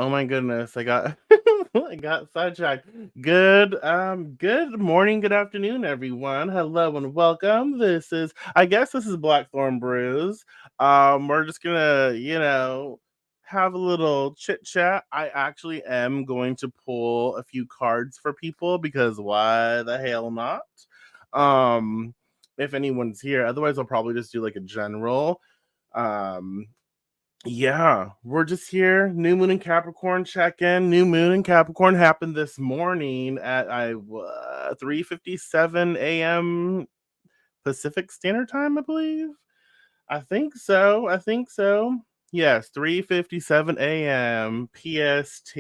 Oh my goodness, I got I got sidetracked. Good morning, good afternoon, everyone. Hello and welcome. I guess this is Blackthorn Brews. We're just gonna, have a little chit chat. I actually am going to pull a few cards for people because why the hell not? Um, if anyone's here, otherwise I'll probably just do like a general. Um, yeah, we're just here. New moon and Capricorn check in. New moon and Capricorn happened this morning at 3:57 a.m. Pacific Standard Time, I believe. I think so. I think so. Yes, 3:57 a.m. PST.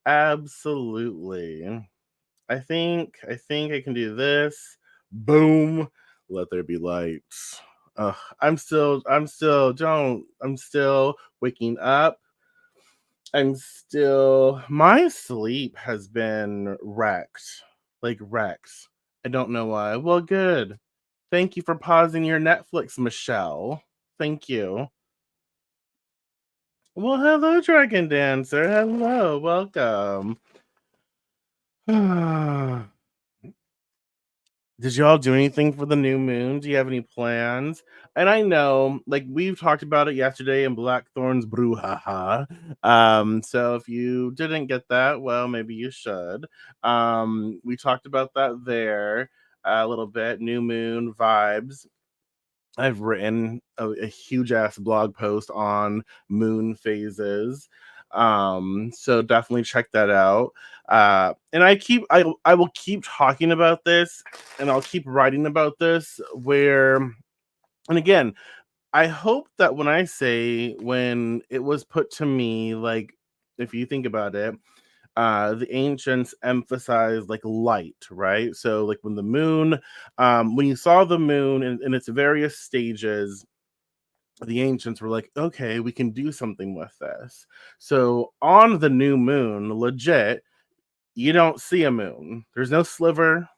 Absolutely. I think I can do this. Boom. Let there be lights. I'm still waking up. My sleep has been wrecked. Like wrecked. I don't know why. Well, good. Thank you for pausing your Netflix, Michelle. Thank you. Well, hello, Dragon Dancer. Hello, welcome. Did y'all do anything for the new moon? Do you have any plans? And I know, like we've talked about it yesterday in Blackthorn's brouhaha. So if you didn't get that, well, maybe you should. We talked about that there a little bit. New moon vibes. I've written a huge ass blog post on moon phases. So definitely check that out. And I will keep talking about this and I'll keep writing about this where and again, I hope that when it was put to me, like if you think about it, the ancients emphasized like light, right? So like when you saw the moon in its various stages, the ancients were like, okay, we can do something with this. So on the new moon, legit, you don't see a moon. There's no sliver,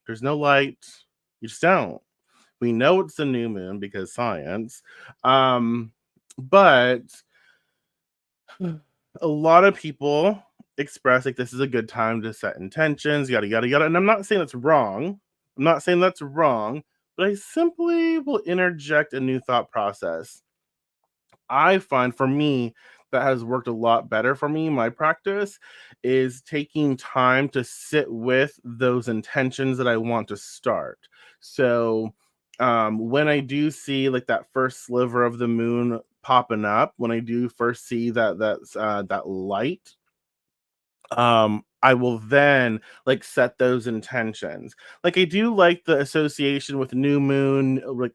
there's no light. You just don't. We know it's the new moon because science. But a lot of people express like this is a good time to set intentions, yada yada yada. And I'm not saying that's wrong. I'm not saying that's wrong, but I simply will interject a new thought process. I find for me that has worked a lot better for me. My practice is taking time to sit with those intentions that I want to start. So, when I do see like that first sliver of the moon popping up, when I do first see that light, I will then like set those intentions. Like I do like the association with new moon, like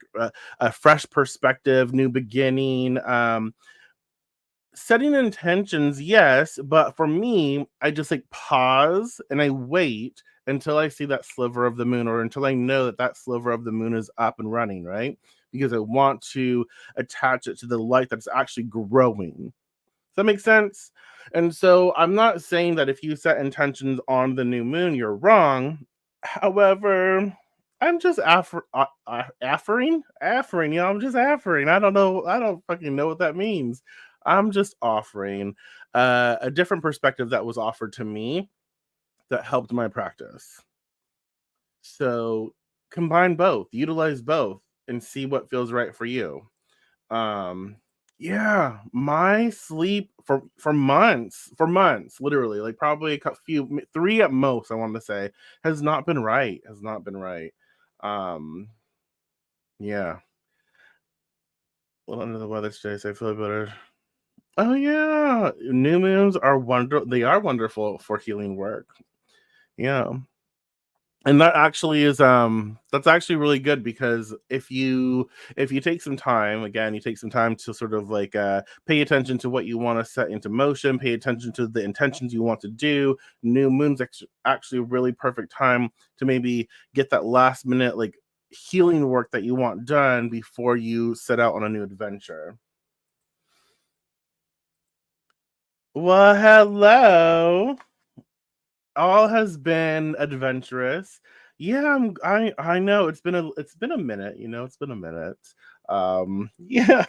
a fresh perspective, new beginning. Setting intentions, yes, but for me, I just like pause and I wait until I see that sliver of the moon or until I know that that sliver of the moon is up and running, right? Because I want to attach it to the light that's actually growing. Does that make sense? And so I'm not saying that if you set intentions on the new moon, you're wrong. However, I'm just offering, I'm just offering. I don't know. I don't fucking know what that means. I'm just offering a different perspective that was offered to me that helped my practice. So combine both, utilize both, and see what feels right for you. Um, yeah, my sleep for months, literally, like probably few, three at most, I want to say, has not been right. Has not been right. Um, yeah, a little under the weather today, so I feel better. Oh yeah, new moons are They are wonderful for healing work. Yeah. And that's actually really good because if you take some time, again, you take some time to sort of like pay attention to what you want to set into motion, pay attention to the intentions you want to do. New moon's actually a really perfect time to maybe get that last minute like healing work that you want done before you set out on a new adventure. Well, hello. All has been adventurous. Yeah, I know it's been a minute, it's been a minute. Yeah.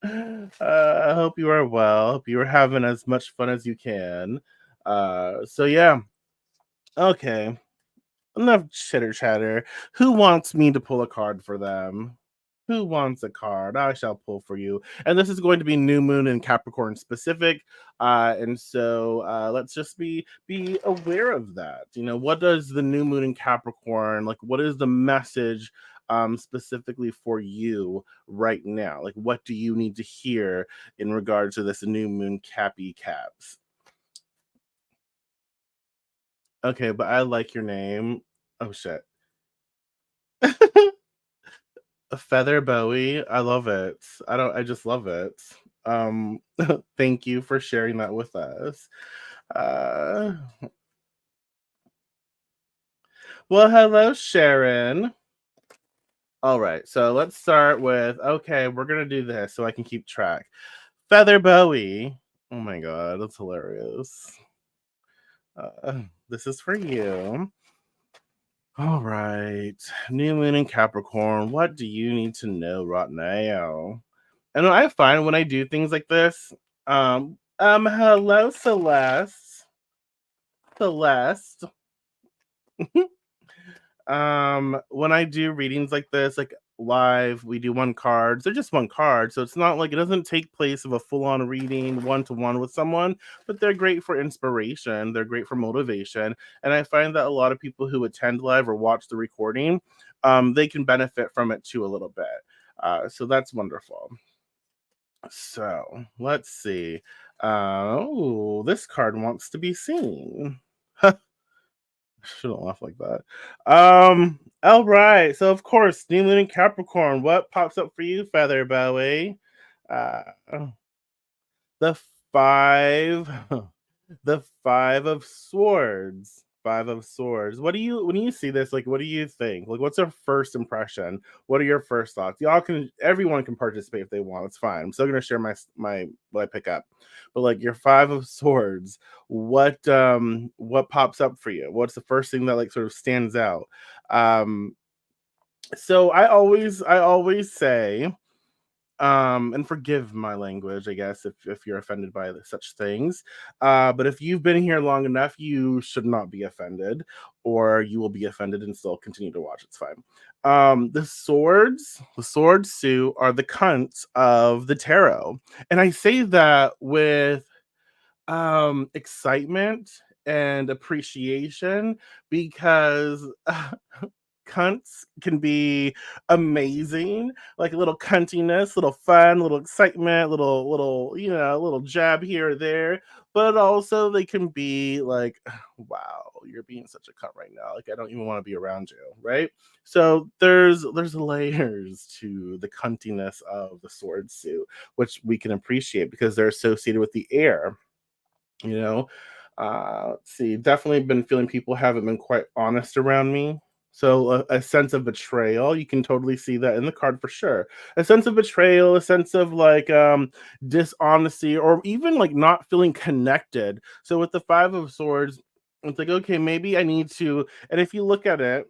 I hope you are well. Hope you are having as much fun as you can. So yeah, okay. Enough chitter chatter. Who wants me to pull a card for them? Who wants a card? I shall pull for you. And this is going to be new moon and Capricorn specific. And so let's just be aware of that. You know, what does the new moon in Capricorn like? What is the message specifically for you right now? Like, what do you need to hear in regards to this new moon Cappy Caps? Okay, but I like your name. Oh shit. A feather Bowie. I love it. I just love it. Um thank you for sharing that with us. Uh well, hello Sharon. All right. So let's start with okay, we're going to do this so I can keep track. Feather Bowie. Oh my god, that's hilarious. This is for you. All right. New moon in Capricorn. What do you need to know right now? And I find when I do things like this, hello, Celeste. Celeste. When I do readings like this, like live, we do one cards. They're just one card, so it's not like it doesn't take place of a full-on reading one to one with someone, but they're great for inspiration. They're great for motivation, and I find that a lot of people who attend live or watch the recording, they can benefit from it too a little bit. So that's wonderful. So let's see. Oh, this card wants to be seen. Shouldn't laugh like that. All right. So of course, New Moon in Capricorn. What pops up for you, Feather Bowie? Uh, the five, the five of swords. Five of swords. What do you when you see this? Like, what do you think? Like, what's your first impression? What are your first thoughts? Everyone can participate if they want. It's fine. I'm still gonna share my what I pick up. But like your five of swords, what pops up for you? What's the first thing that like sort of stands out? Um, so I always say and forgive my language, I guess, if you're offended by such things, but if you've been here long enough, you should not be offended, or you will be offended and still continue to watch. It's fine. The sword suit are the cunts of the tarot, and I say that with excitement and appreciation because cunts can be amazing, like a little cuntiness, little fun, little excitement, little little jab here or there. But also they can be like, wow, you're being such a cunt right now. Like I don't even want to be around you, right? So there's layers to the cuntiness of the sword suit, which we can appreciate because they're associated with the air, you know. Let's see, definitely been feeling people haven't been quite honest around me, so a sense of betrayal, you can totally see that in the card for sure. A sense of betrayal, a sense of like dishonesty, or even like not feeling connected. So with the five of swords, it's like, okay, maybe I need to, and if you look at it,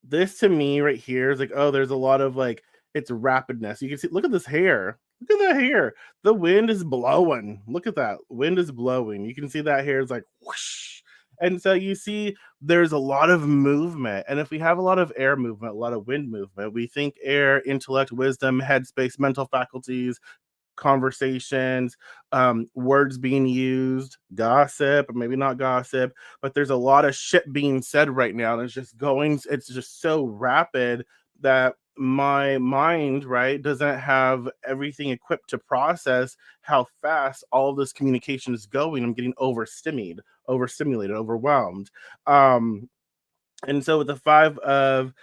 this to me right here is like, oh, there's a lot of like it's rapidness. You can see, look at this hair. Look at that hair. The wind is blowing. Look at that. Wind is blowing. You can see that hair is like whoosh. And so you see there's a lot of movement. And if we have a lot of air movement, a lot of wind movement, we think air, intellect, wisdom, headspace, mental faculties, conversations, words being used, gossip, or maybe not gossip, but there's a lot of shit being said right now. And it's just so rapid that my mind, right, doesn't have everything equipped to process how fast all of this communication is going. I'm getting overstimulated, overwhelmed. Um, and so with the five of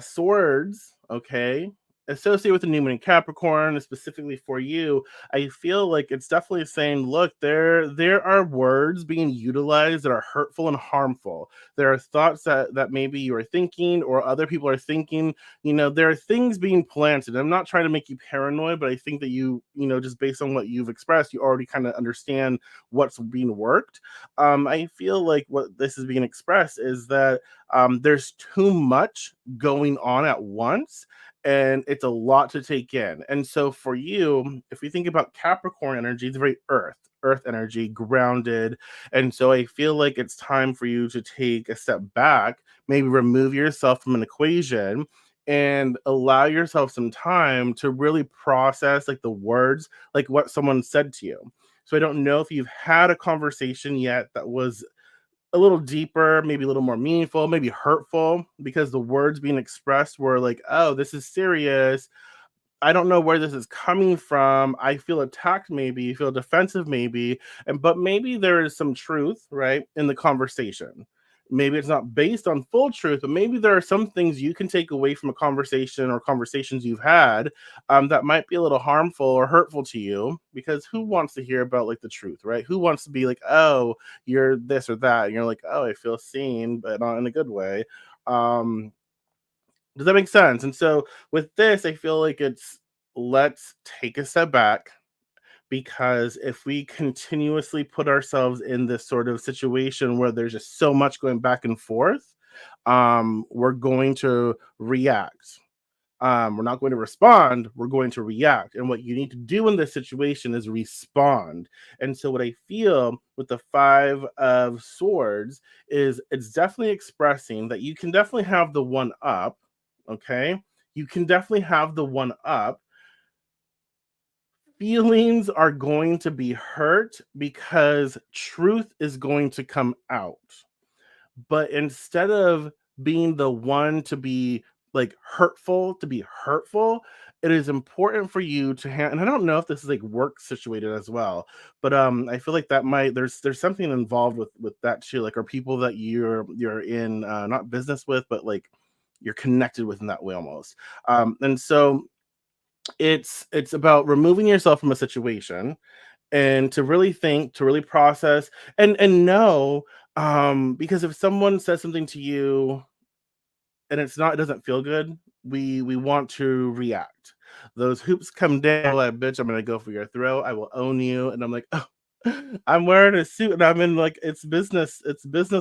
swords, okay, associated with the new moon in Capricorn, specifically for you, I feel like it's definitely saying, look, there are words being utilized that are hurtful and harmful. There are thoughts that maybe you are thinking or other people are thinking. You know, there are things being planted. I'm not trying to make you paranoid, but I think that just based on what you've expressed, you already kind of understand what's being worked. I feel like what this is being expressed is that there's too much going on at once, and it's a lot to take in. And so for you, if we think about Capricorn energy, it's very earth energy, grounded. And so I feel like it's time for you to take a step back, maybe remove yourself from an equation and allow yourself some time to really process like the words, like what someone said to you. So I don't know if you've had a conversation yet that was a little deeper, maybe a little more meaningful, maybe hurtful, because the words being expressed were like, oh, this is serious. I don't know where this is coming from. I feel attacked, maybe, feel defensive, maybe, and but maybe there is some truth, right, in the conversation. Maybe it's not based on full truth, but maybe there are some things you can take away from a conversation or conversations you've had that might be a little harmful or hurtful to you. Because who wants to hear about like the truth, right? Who wants to be like, oh, you're this or that, and you're like, oh, I feel seen, but not in a good way. Um, does that make sense? And so with this, I feel like it's let's take a step back, because if we continuously put ourselves in this sort of situation where there's just so much going back and forth, we're going to react. We're not going to respond, we're going to react. And what you need to do in this situation is respond. And so, what I feel with the Five of Swords is it's definitely expressing that you can definitely have the one up. Okay. You can definitely have the one up. Feelings are going to be hurt because truth is going to come out. But instead of being the one to be like hurtful, it is important for you to and I don't know if this is like work situated as well, but I feel like that might there's something involved with that too, like are people that you're in not business with, but like you're connected with in that way almost. And so it's about removing yourself from a situation and to really think, to really process and know, because if someone says something to you and it doesn't feel good, we want to react. Those hoops come down like, bitch, I'm gonna go for your throat, I will own you. And I'm like, oh, I'm wearing a suit and I'm in like it's business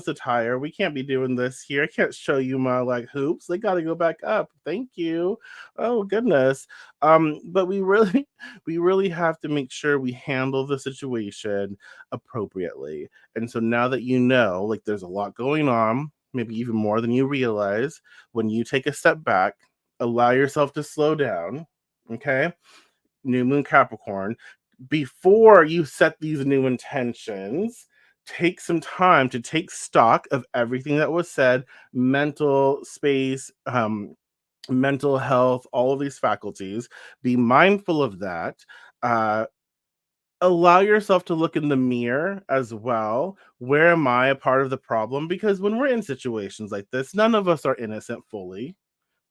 attire. We can't be doing this here. I can't show you my like hoops. They gotta go back up. Thank you. Oh goodness. But we really we really have to make sure we handle the situation appropriately. And so now that you know, like there's a lot going on, maybe even more than you realize, when you take a step back, allow yourself to slow down. Okay. New moon Capricorn, before you set these new intentions, take some time to take stock of everything that was said, mental space, mental health, all of these faculties. Be mindful of that. Uh, Allow yourself to look in the mirror as well. Where am I a part of the problem? Because when we're in situations like this, none of us are innocent fully.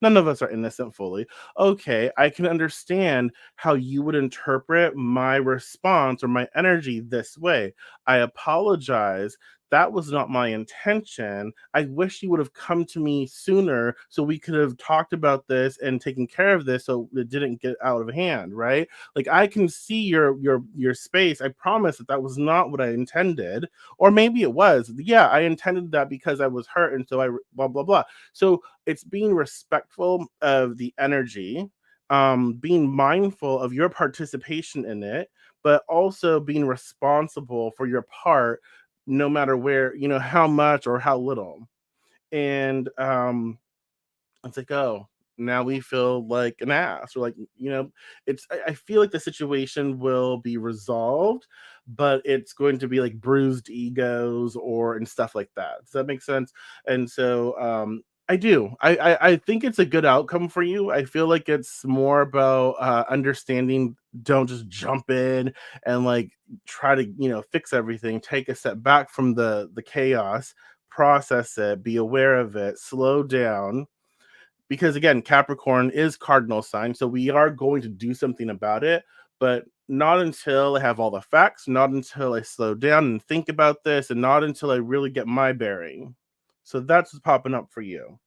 None of us are innocent fully. Okay, I can understand how you would interpret my response or my energy this way. I apologize. That was not my intention. I wish you would have come to me sooner so we could have talked about this and taken care of this so it didn't get out of hand, right? Like I can see your space. I promise that that was not what I intended, or maybe it was. Yeah, I intended that because I was hurt and so I blah blah blah. So it's being respectful of the energy, being mindful of your participation in it, but also being responsible for your part, no matter where, how much or how little. And it's like, oh, now we feel like an ass, or like, I feel like the situation will be resolved, but it's going to be like bruised egos or and stuff like that. Does that make sense? And so I do. I think it's a good outcome for you. I feel like it's more about understanding. Don't just jump in and like try to fix everything. Take a step back from the chaos, process it, be aware of it, slow down, because again, Capricorn is cardinal sign, so we are going to do something about it, but not until I have all the facts, not until I slow down and think about this, and not until I really get my bearing. So that's what's popping up for you.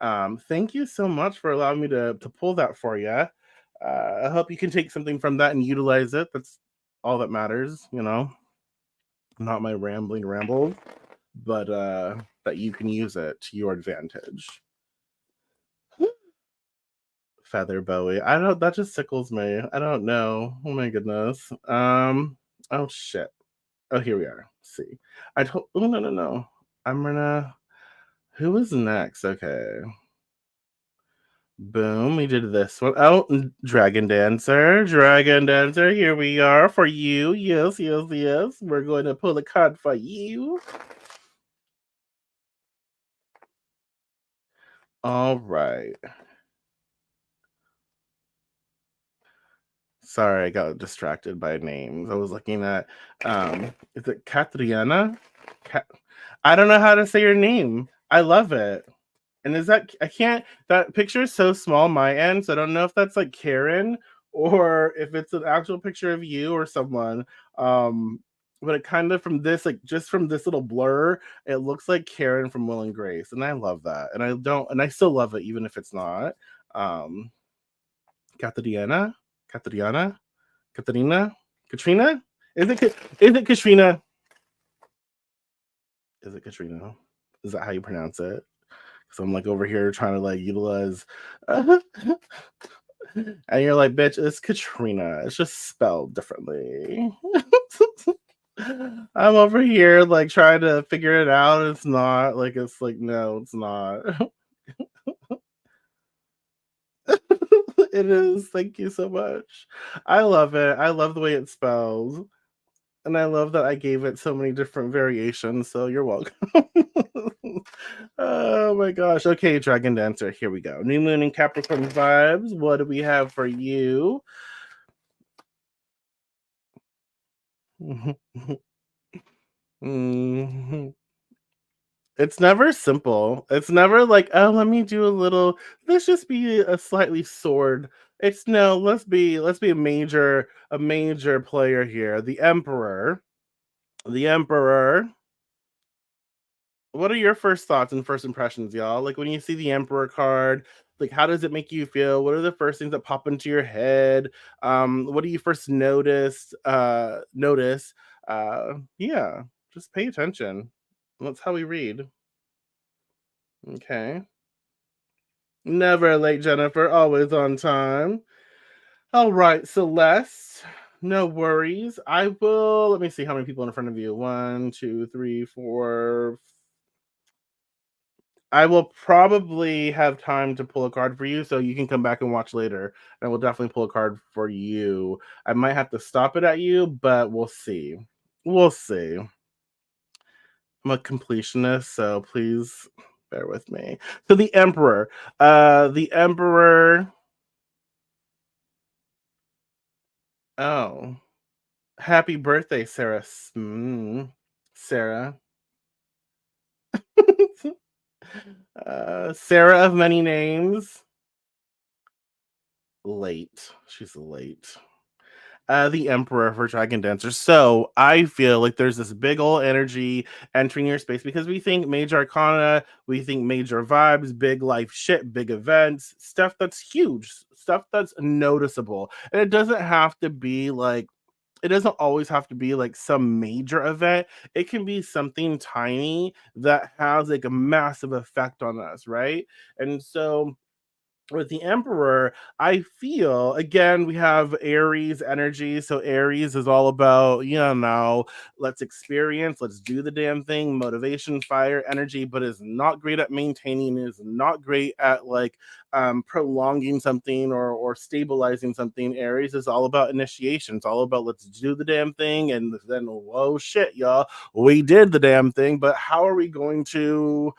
Thank you so much for allowing me to pull that for you. I hope you can take something from that and utilize it. That's all that matters, not my rambling ramble, but that you can use it to your advantage. Feather Bowie. I don't that just tickles me. I don't know. Oh my goodness. Oh shit. Oh, here we are. Let's see. I told oh no no no. I'm gonna who is next? Okay. Boom, we did this one. Oh, Dragon Dancer. Dragon Dancer, here we are for you. Yes, yes, yes. We're going to pull a card for you. All right. Sorry, I got distracted by names. I was looking at is it Catriana? Cat I don't know how to say your name. I love it. And is that I can't that picture is so small on my end, so I don't know if that's like Karen or if it's an actual picture of you or someone. Um, but it kind of from this, like just from this little blur, it looks like Karen from Will and Grace, and I love that. And I still love it even if it's not. Um, Catriana, Catriana, Katrina, Katrina. Is it Katrina? Is it Katrina? Is that how you pronounce it? So I'm like over here trying to like utilize, and you're like, bitch, it's Katrina. It's just spelled differently. I'm over here like trying to figure it out. It's not like it's like no, it's not. It is. Thank you so much. I love it. I love the way it spells. And I love that I gave it so many different variations. So you're welcome. Oh my gosh. Okay, Dragon Dancer. Here we go. New Moon and Capricorn vibes. What do we have for you? Mhm. It's never simple. It's never like, oh, let me do a little. Let's just be a slightly sword. It's no. Let's be a major player here. The Emperor. The Emperor. What are your first thoughts and first impressions, y'all? Like when you see the Emperor card, like how does it make you feel? What are the first things that pop into your head? What do you first notice? Yeah, just pay attention. That's how we read. Okay. Never late, Jennifer, always on time. All right, Celeste. No worries. I will let me see how many people in front of you. One, two, three, four, I will probably have time to pull a card for you, so you can come back and watch later. And I will definitely pull a card for you. I might have to stop it at you, but we'll see. We'll see. I'm a completionist, so please bear with me. So the Emperor. The Emperor. Oh, happy birthday, Sarah. Sarah. Sarah of many names. Late. She's late. The Emperor for Dragon Dancer. So I feel like there's this big old energy entering your space because we think major arcana, we think major vibes, big life shit, big events, stuff that's huge, stuff that's noticeable. And it doesn't have to be like it doesn't always have to be like some major event. It can be something tiny that has like a massive effect on us, right? And so with the Emperor, I feel again we have Aries energy. So Aries is all about, let's experience, let's do the damn thing, motivation, fire, energy, but is not great at maintaining, is not great at like prolonging something or stabilizing something. Aries is all about initiation. It's all about let's do the damn thing, and then whoa shit, y'all, we did the damn thing, but how are we going to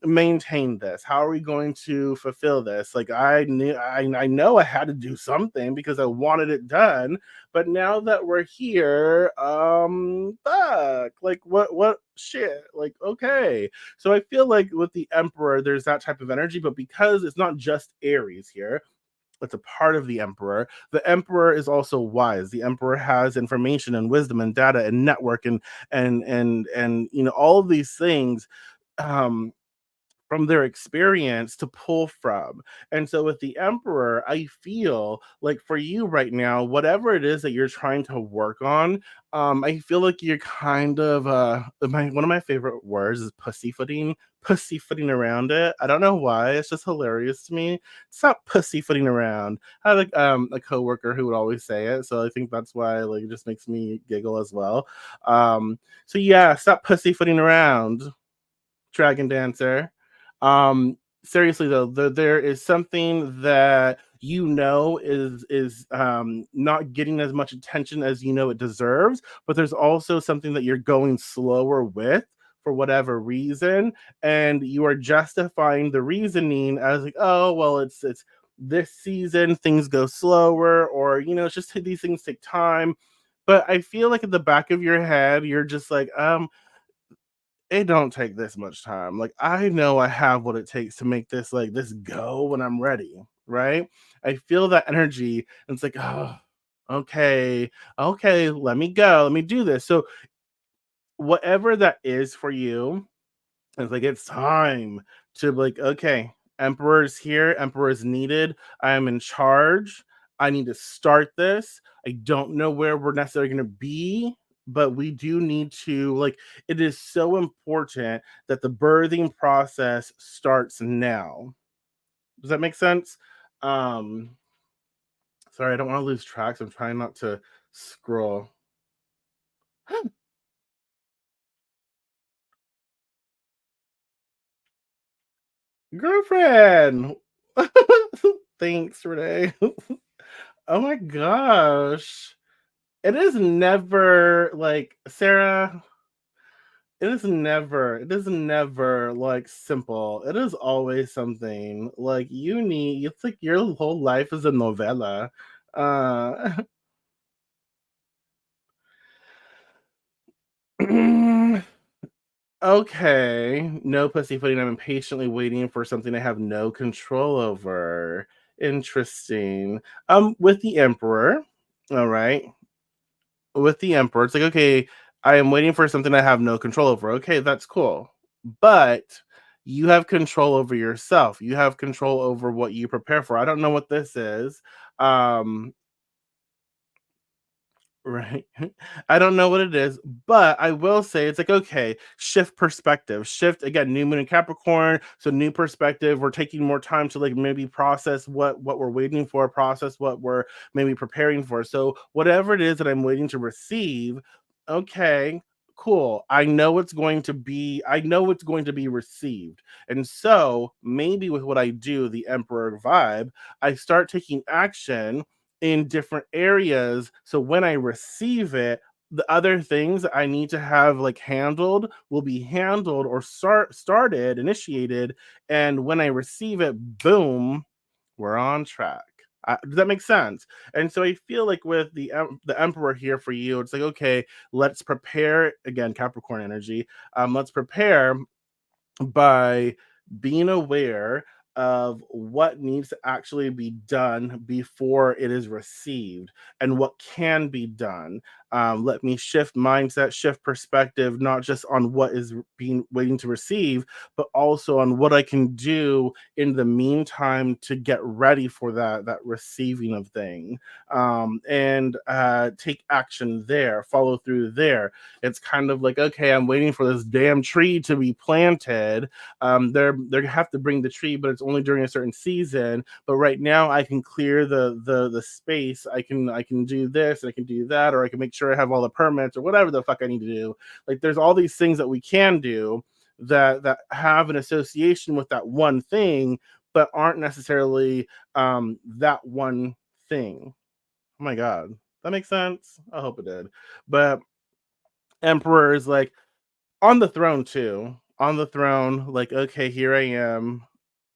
maintain this? How are we going to fulfill this? Like I know I had to do something because I wanted it done, but now that we're here, fuck, like what shit? Like okay. So I feel like with the Emperor, there's that type of energy, but because it's not just Aries here, it's a part of the Emperor. The Emperor is also wise. The Emperor has information and wisdom and data and network and all of these things. Um from their experience to pull from. And so with the emperor, I feel like for you right now, whatever it is that you're trying to work on, I feel like you're kind of one of my favorite words is pussyfooting around it. I don't know why. It's just hilarious to me. Stop pussyfooting around. I had like a coworker who would always say it. So I think that's why like it just makes me giggle as well. So yeah, stop pussyfooting around, Dragon Dancer. Seriously though, there is something that is not getting as much attention as you know it deserves, but there's also something that you're going slower with for whatever reason, and you are justifying the reasoning as like, oh well, it's this season things go slower, or it's just these things take time. But I feel like at the back of your head, you're just like, it don't take this much time. Like I know I have what it takes to make this go when I'm ready, right? I feel that energy and it's like, oh, okay, okay, let me go, let me do this. So whatever that is for you, it's like it's time to like, okay, Emperor's here, Emperor's needed. I am in charge. I need to start this. I don't know where we're necessarily gonna be, but we do need to like it is so important that the birthing process starts now. Does that make sense? Um, sorry, I don't want to lose tracks. I'm trying not to scroll. Girlfriend. Thanks, Renee. Oh my gosh. It is never like Sarah, it is never like simple. It is always something. Like you need it's like your whole life is a novella. Uh okay. No pussyfooting. I'm impatiently waiting for something I have no control over. Interesting. With the Emperor, all right. With the Emperor, it's like, okay, I am waiting for something I have no control over. Okay, that's cool. But you have control over yourself. You have control over what you prepare for. I don't know what this is. Um, Right. I don't know what it is, but I will say it's like, okay, shift perspective. Shift again, new moon in Capricorn. So new perspective. We're taking more time to like maybe process what we're waiting for, process what we're maybe preparing for. So whatever it is that I'm waiting to receive, okay, cool. I know it's going to be received. And so maybe with what I do, the Emperor vibe, I start taking action in different areas. So when I receive it, the other things I need to have like handled will be handled or started, initiated. And when I receive it, boom, we're on track. Does that make sense? And so I feel like with the Emperor here for you, it's like okay, let's prepare again, Capricorn energy. Let's prepare by being aware of what needs to actually be done before it is received and what can be done. Let me shift mindset, shift perspective, not just on what is being waiting to receive, but also on what I can do in the meantime to get ready for that receiving of thing, and take action there, follow through there. It's kind of like okay, I'm waiting for this damn tree to be planted. They have to bring the tree, but it's only during a certain season. But right now, I can clear the space. I can do this, and I can do that, or I can make sure I have all the permits or whatever the fuck I need to do. Like there's all these things that we can do that have an association with that one thing, but aren't necessarily that one thing. Oh my god, that makes sense. I hope it did. But Emperor is like on the throne too. On the throne, like, okay, here I am.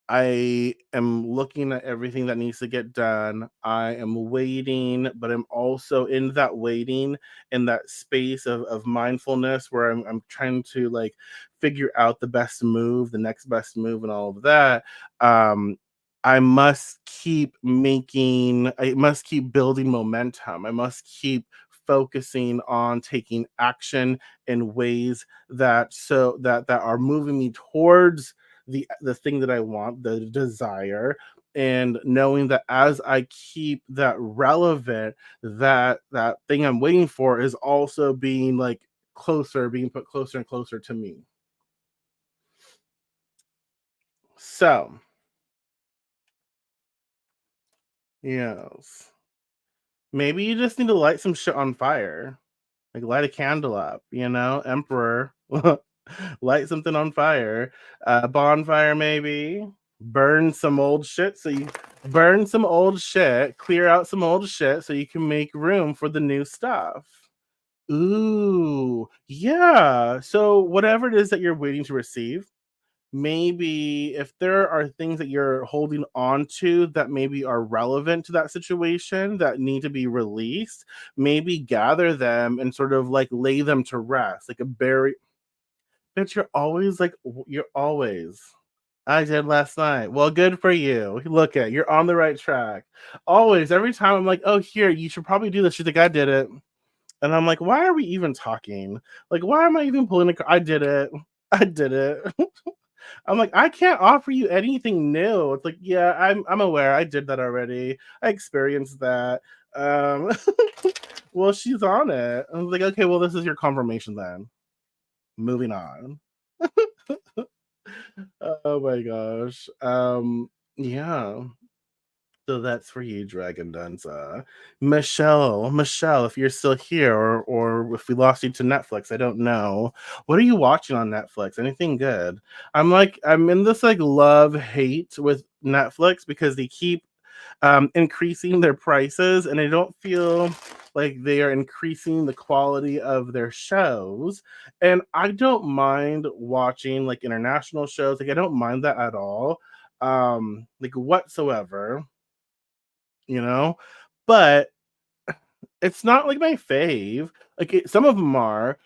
I am looking at everything that needs to get done. I am waiting, but I'm also in that waiting, in that space of mindfulness where I'm trying to like figure out the best move, the next best move, and all of that. Um, I must keep building momentum. I must keep focusing on taking action in ways that are moving me towards the thing that I want, the desire, and knowing that as I keep that relevant, that thing I'm waiting for is also being like closer, being put closer and closer to me. So, yes. Maybe you just need to light some shit on fire. Like light a candle up, Emperor. Light something on fire. Bonfire maybe. Burn some old shit so you burn some old shit, clear out some old shit so you can make room for the new stuff. Ooh, yeah. So whatever it is that you're waiting to receive, maybe if there are things that you're holding on to that maybe are relevant to that situation that need to be released, maybe gather them and sort of like lay them to rest, like a bury. But you're always. I did last night. Well, good for you. Look at you're on the right track. Always, every time I'm like, oh, here, you should probably do this. She's like, I did it. And I'm like, why are we even talking? Like, why am I even pulling I did it. I did it. I'm like, I can't offer you anything new. It's like, yeah, I'm aware. I did that already. I experienced that. Um, well, she's on it. I was like, okay, well, this is your confirmation then. Moving on. Oh my gosh. Yeah. So that's for you, Dragon Dunza. Michelle, if you're still here, or if we lost you to Netflix, I don't know. What are you watching on Netflix? Anything good? I'm in this like love hate with Netflix because they keep increasing their prices, and I don't feel like they are increasing the quality of their shows. And I don't mind watching like international shows. Like I don't mind that at all. Like whatsoever you know? But it's not like my fave. Some of them are.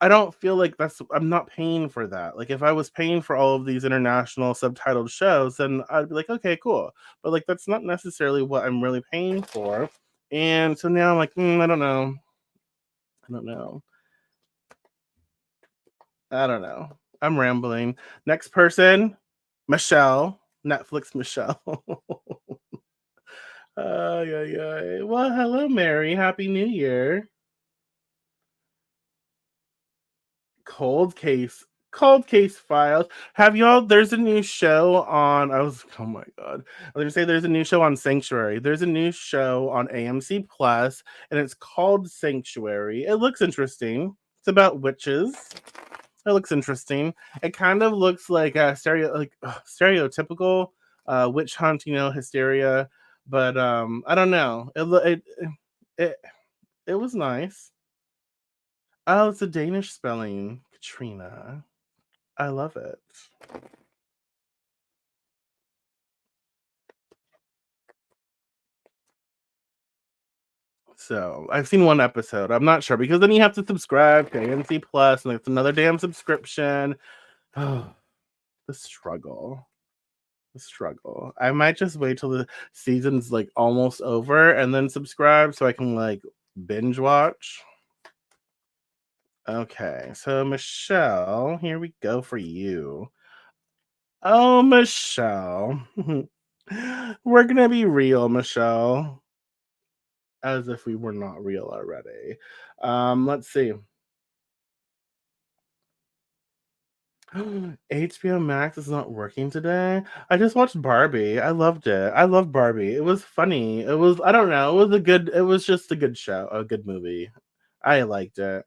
I don't feel like I'm not paying for that. Like if I was paying for all of these international subtitled shows, then I'd be like, okay, cool. But like that's not necessarily what I'm really paying for. And so now I'm like, I don't know. I don't know. I don't know. I'm rambling. Next person, Michelle. Netflix Michelle. Yeah, yeah. Well, hello, Mary. Happy New Year. Cold case files. Have y'all There's a new show on I was oh my god. I was gonna say there's a new show on Sanctuary. There's a new show on AMC Plus and it's called Sanctuary. It looks interesting. It's about witches. It looks interesting. It kind of looks like a stereotypical witch hunt, hysteria. But I don't know. It it was nice. Oh, it's a Danish spelling. Katrina. I love it. So I've seen one episode. I'm not sure because then you have to subscribe to AMC Plus, and it's another damn subscription. Oh, the struggle. The struggle. I might just wait till the season's like almost over and then subscribe so I can like binge watch. Okay, so Michelle, here we go for you. Oh, Michelle. We're gonna be real, Michelle. As if we were not real already. Let's see. HBO Max is not working today. I just watched Barbie. I loved it. I love Barbie. It was funny. I don't know. It was just a good show, a good movie. I liked it.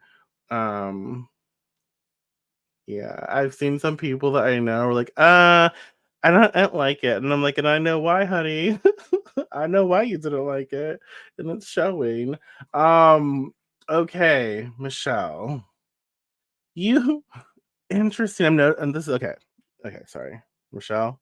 Um, yeah, I've seen some people that I know are like, I don't like it. And I'm like, and I know why, honey. I know why you didn't like it. And it's showing. Um, okay, Michelle. You Interesting. And this is okay. Okay, sorry. Rochelle,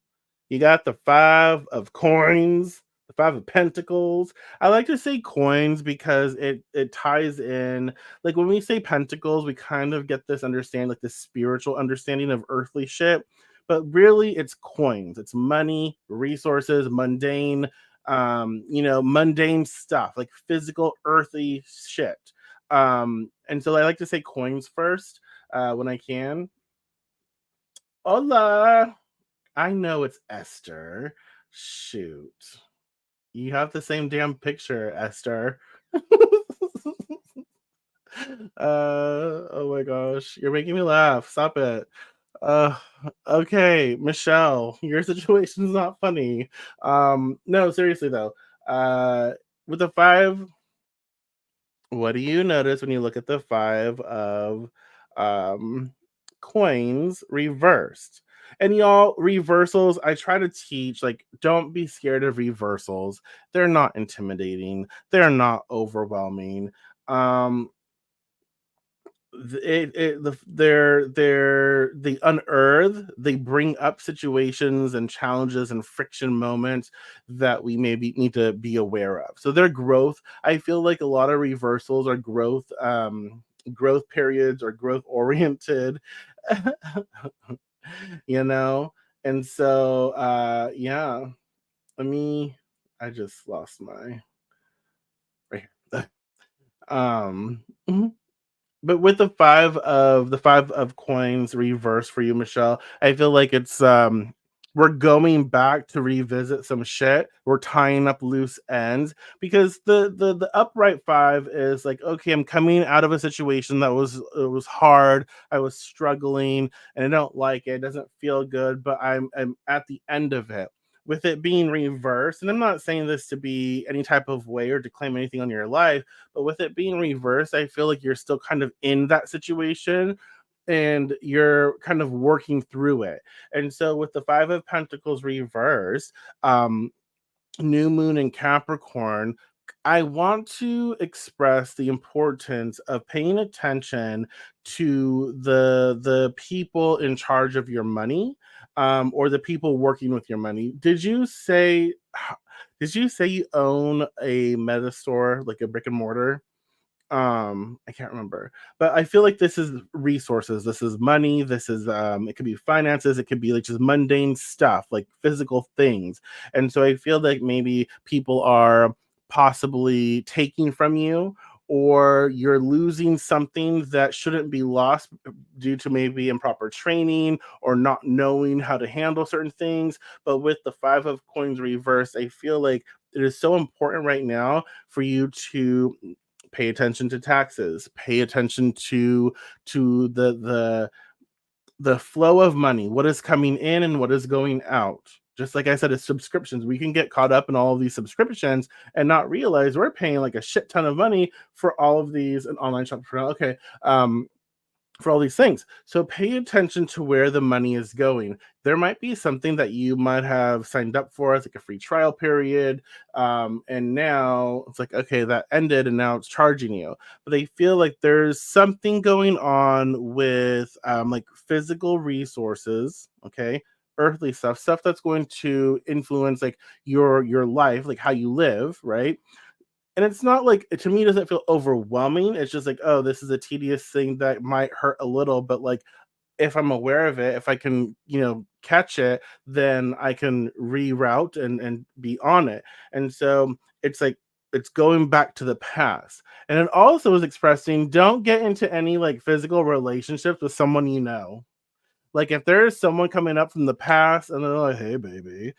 you got the five of coins, the five of pentacles. I like to say coins because it ties in, like when we say pentacles, we kind of get this understanding, like this spiritual understanding of earthly shit. But really it's coins. It's money, resources, mundane stuff, like physical earthy shit. And so I like to say coins first when I can. Hola. I know it's Esther. Shoot. You have the same damn picture, Esther. Oh my gosh, you're making me laugh. Stop it. Uh, okay, Michelle, your situation's not funny. No, seriously though. Uh, with the five, what do you notice when you look at the five of um coins reversed? And y'all, reversals, I try to teach like don't be scared of reversals. They're not intimidating. They're not overwhelming. Um they unearth, they bring up situations and challenges and friction moments that we maybe need to be aware of. So their growth, I feel like a lot of reversals are growth periods or growth oriented. you know and so yeah, let me, I just lost my right here. Mhm. But with the five of coins reversed for you, Michelle, I feel like it's we're going back to revisit some shit. We're tying up loose ends because the upright five is like, okay, I'm coming out of a situation that was hard. I was struggling and I don't like it. It doesn't feel good, but I'm at the end of it. With it being reversed, and I'm not saying this to be any type of way or to claim anything on your life, but with it being reversed, I feel like you're still kind of in that situation and you're kind of working through it. And so with the Five of Pentacles reversed, new moon in Capricorn, I want to express the importance of paying attention to the people in charge of your money, or the people working with your money. Did you say you own a meta store, like a brick and mortar? I can't remember, but I feel like this is resources, this is money, this is it could be finances, it could be like just mundane stuff like physical things. And so I feel like maybe people are possibly taking from you, or you're losing something that shouldn't be lost due to maybe improper training or not knowing how to handle certain things. But with the five of coins reversed, I feel like it is so important right now for you to pay attention to taxes, pay attention to the flow of money, what is coming in and what is going out. Just like I said, it's subscriptions. We can get caught up in all of these subscriptions and not realize we're paying like a shit ton of money for all of these, and online shop for, okay, for all these things. So pay attention to where the money is going. There might be something that you might have signed up for as like a free trial period. And now it's like, okay, that ended and now it's charging you. But they feel like there's something going on with like physical resources, okay? Earthly stuff that's going to influence like your life, like how you live, right? And it's not like, to me, it doesn't feel overwhelming. It's just like, oh, this is a tedious thing that might hurt a little, but like if I'm aware of it, if I can, catch it, then I can reroute and be on it. And so it's like it's going back to the past. And it also is expressing don't get into any like physical relationships with someone you know. Like if there is someone coming up from the past and they're like, "Hey, baby,"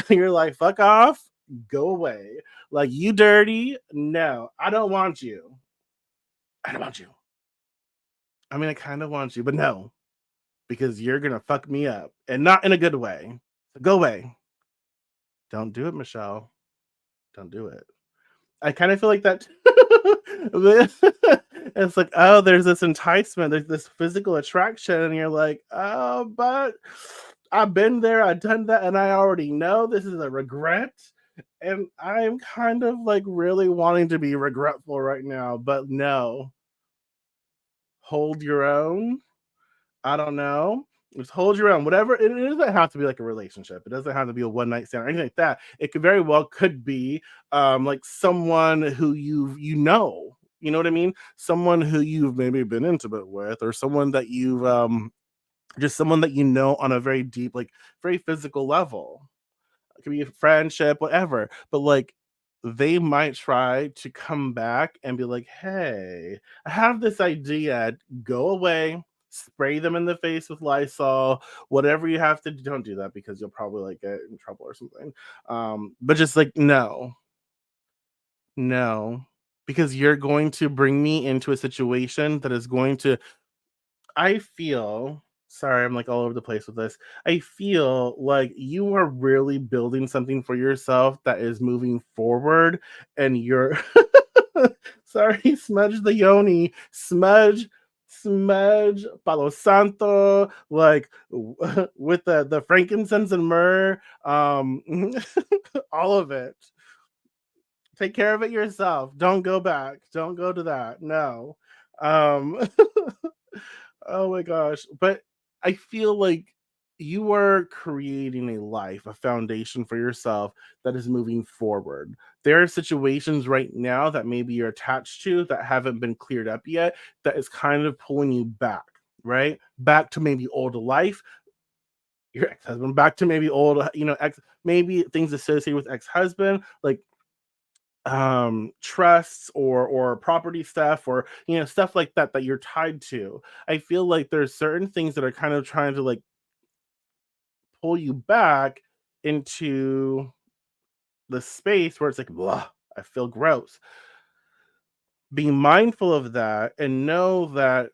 you're like, "Fuck off, go away." Like you dirty. No, I don't want you. I don't want you. I mean, I kind of want you, but no, because you're gonna fuck me up and not in a good way. So go away. Don't do it, Michelle. Don't do it. I kind of feel like that. It's like, oh, there's this enticement, there's this physical attraction, and you're like, oh, but I've been there, I've done that, and I already know this is a regret. And I'm kind of like really wanting to be regretful right now, but no, hold your own. I don't know. Just hold your own. Whatever it doesn't have to be like a relationship. It doesn't have to be a one night stand or anything like that. It could very well could be like someone who you know. You know what I mean? Someone who you've maybe been intimate with, or someone that you've just someone that you know on a very deep, like very physical level. It could be a friendship, whatever. But like they might try to come back and be like, hey, I have this idea. Go away. spray them in the face with Lysol, whatever you have to do. Don't do that because you'll probably like get in trouble or something. But just like no, no, because you're going to bring me into a situation that is going to, I feel, sorry, I'm like all over the place with this. I feel like you are really building something for yourself that is moving forward, and you're sorry, smudge the yoni, smudge palo santo, like with the frankincense and myrrh, all of it. Take care of it yourself. Don't go back. Don't go to that. No. Um oh my gosh. But I feel like you are creating a life, a foundation for yourself that is moving forward. There are situations right now that maybe you're attached to that haven't been cleared up yet, that is kind of pulling you back, right? Back to maybe old life, your ex-husband, back to maybe old, ex, maybe things associated with ex-husband, like trusts or property stuff, or stuff like that that you're tied to. I feel like there's certain things that are kind of trying to like pull you back into the space where it's like, blah, I feel gross. Be mindful of that and know that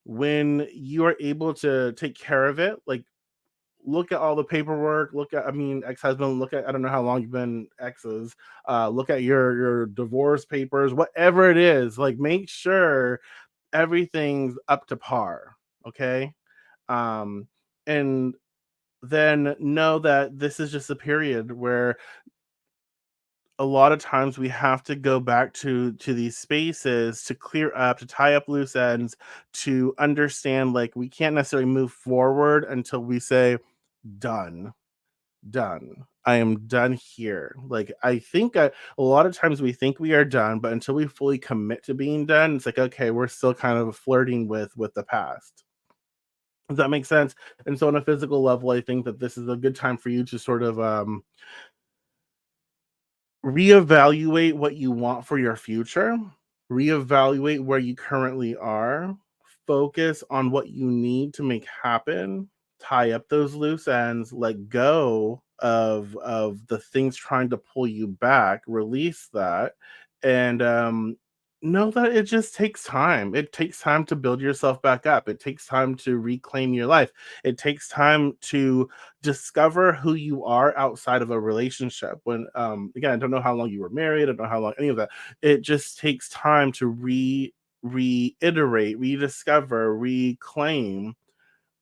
when you are able to take care of it, like look at all the paperwork, look at, I mean, ex-husband, look at, I don't know how long you've been exes, look at your divorce papers, whatever it is, like make sure everything's up to par, okay? Um, and then know that this is just a period where a lot of times we have to go back to these spaces to clear up, to tie up loose ends, to understand like we can't necessarily move forward until we say done, done. I am done here. Like I think a lot of times we think we are done, but until we fully commit to being done, it's like okay, we're still kind of flirting with the past. Does that make sense? And so on a physical level, I think that this is a good time for you to sort of reevaluate what you want for your future, reevaluate where you currently are, focus on what you need to make happen, tie up those loose ends, let go of the things trying to pull you back, release that, and know that it just takes time. It takes time to build yourself back up. It takes time to reclaim your life. It takes time to discover who you are outside of a relationship. When again, I don't know how long you were married, I don't know how long any of that. It just takes time to reiterate, rediscover, reclaim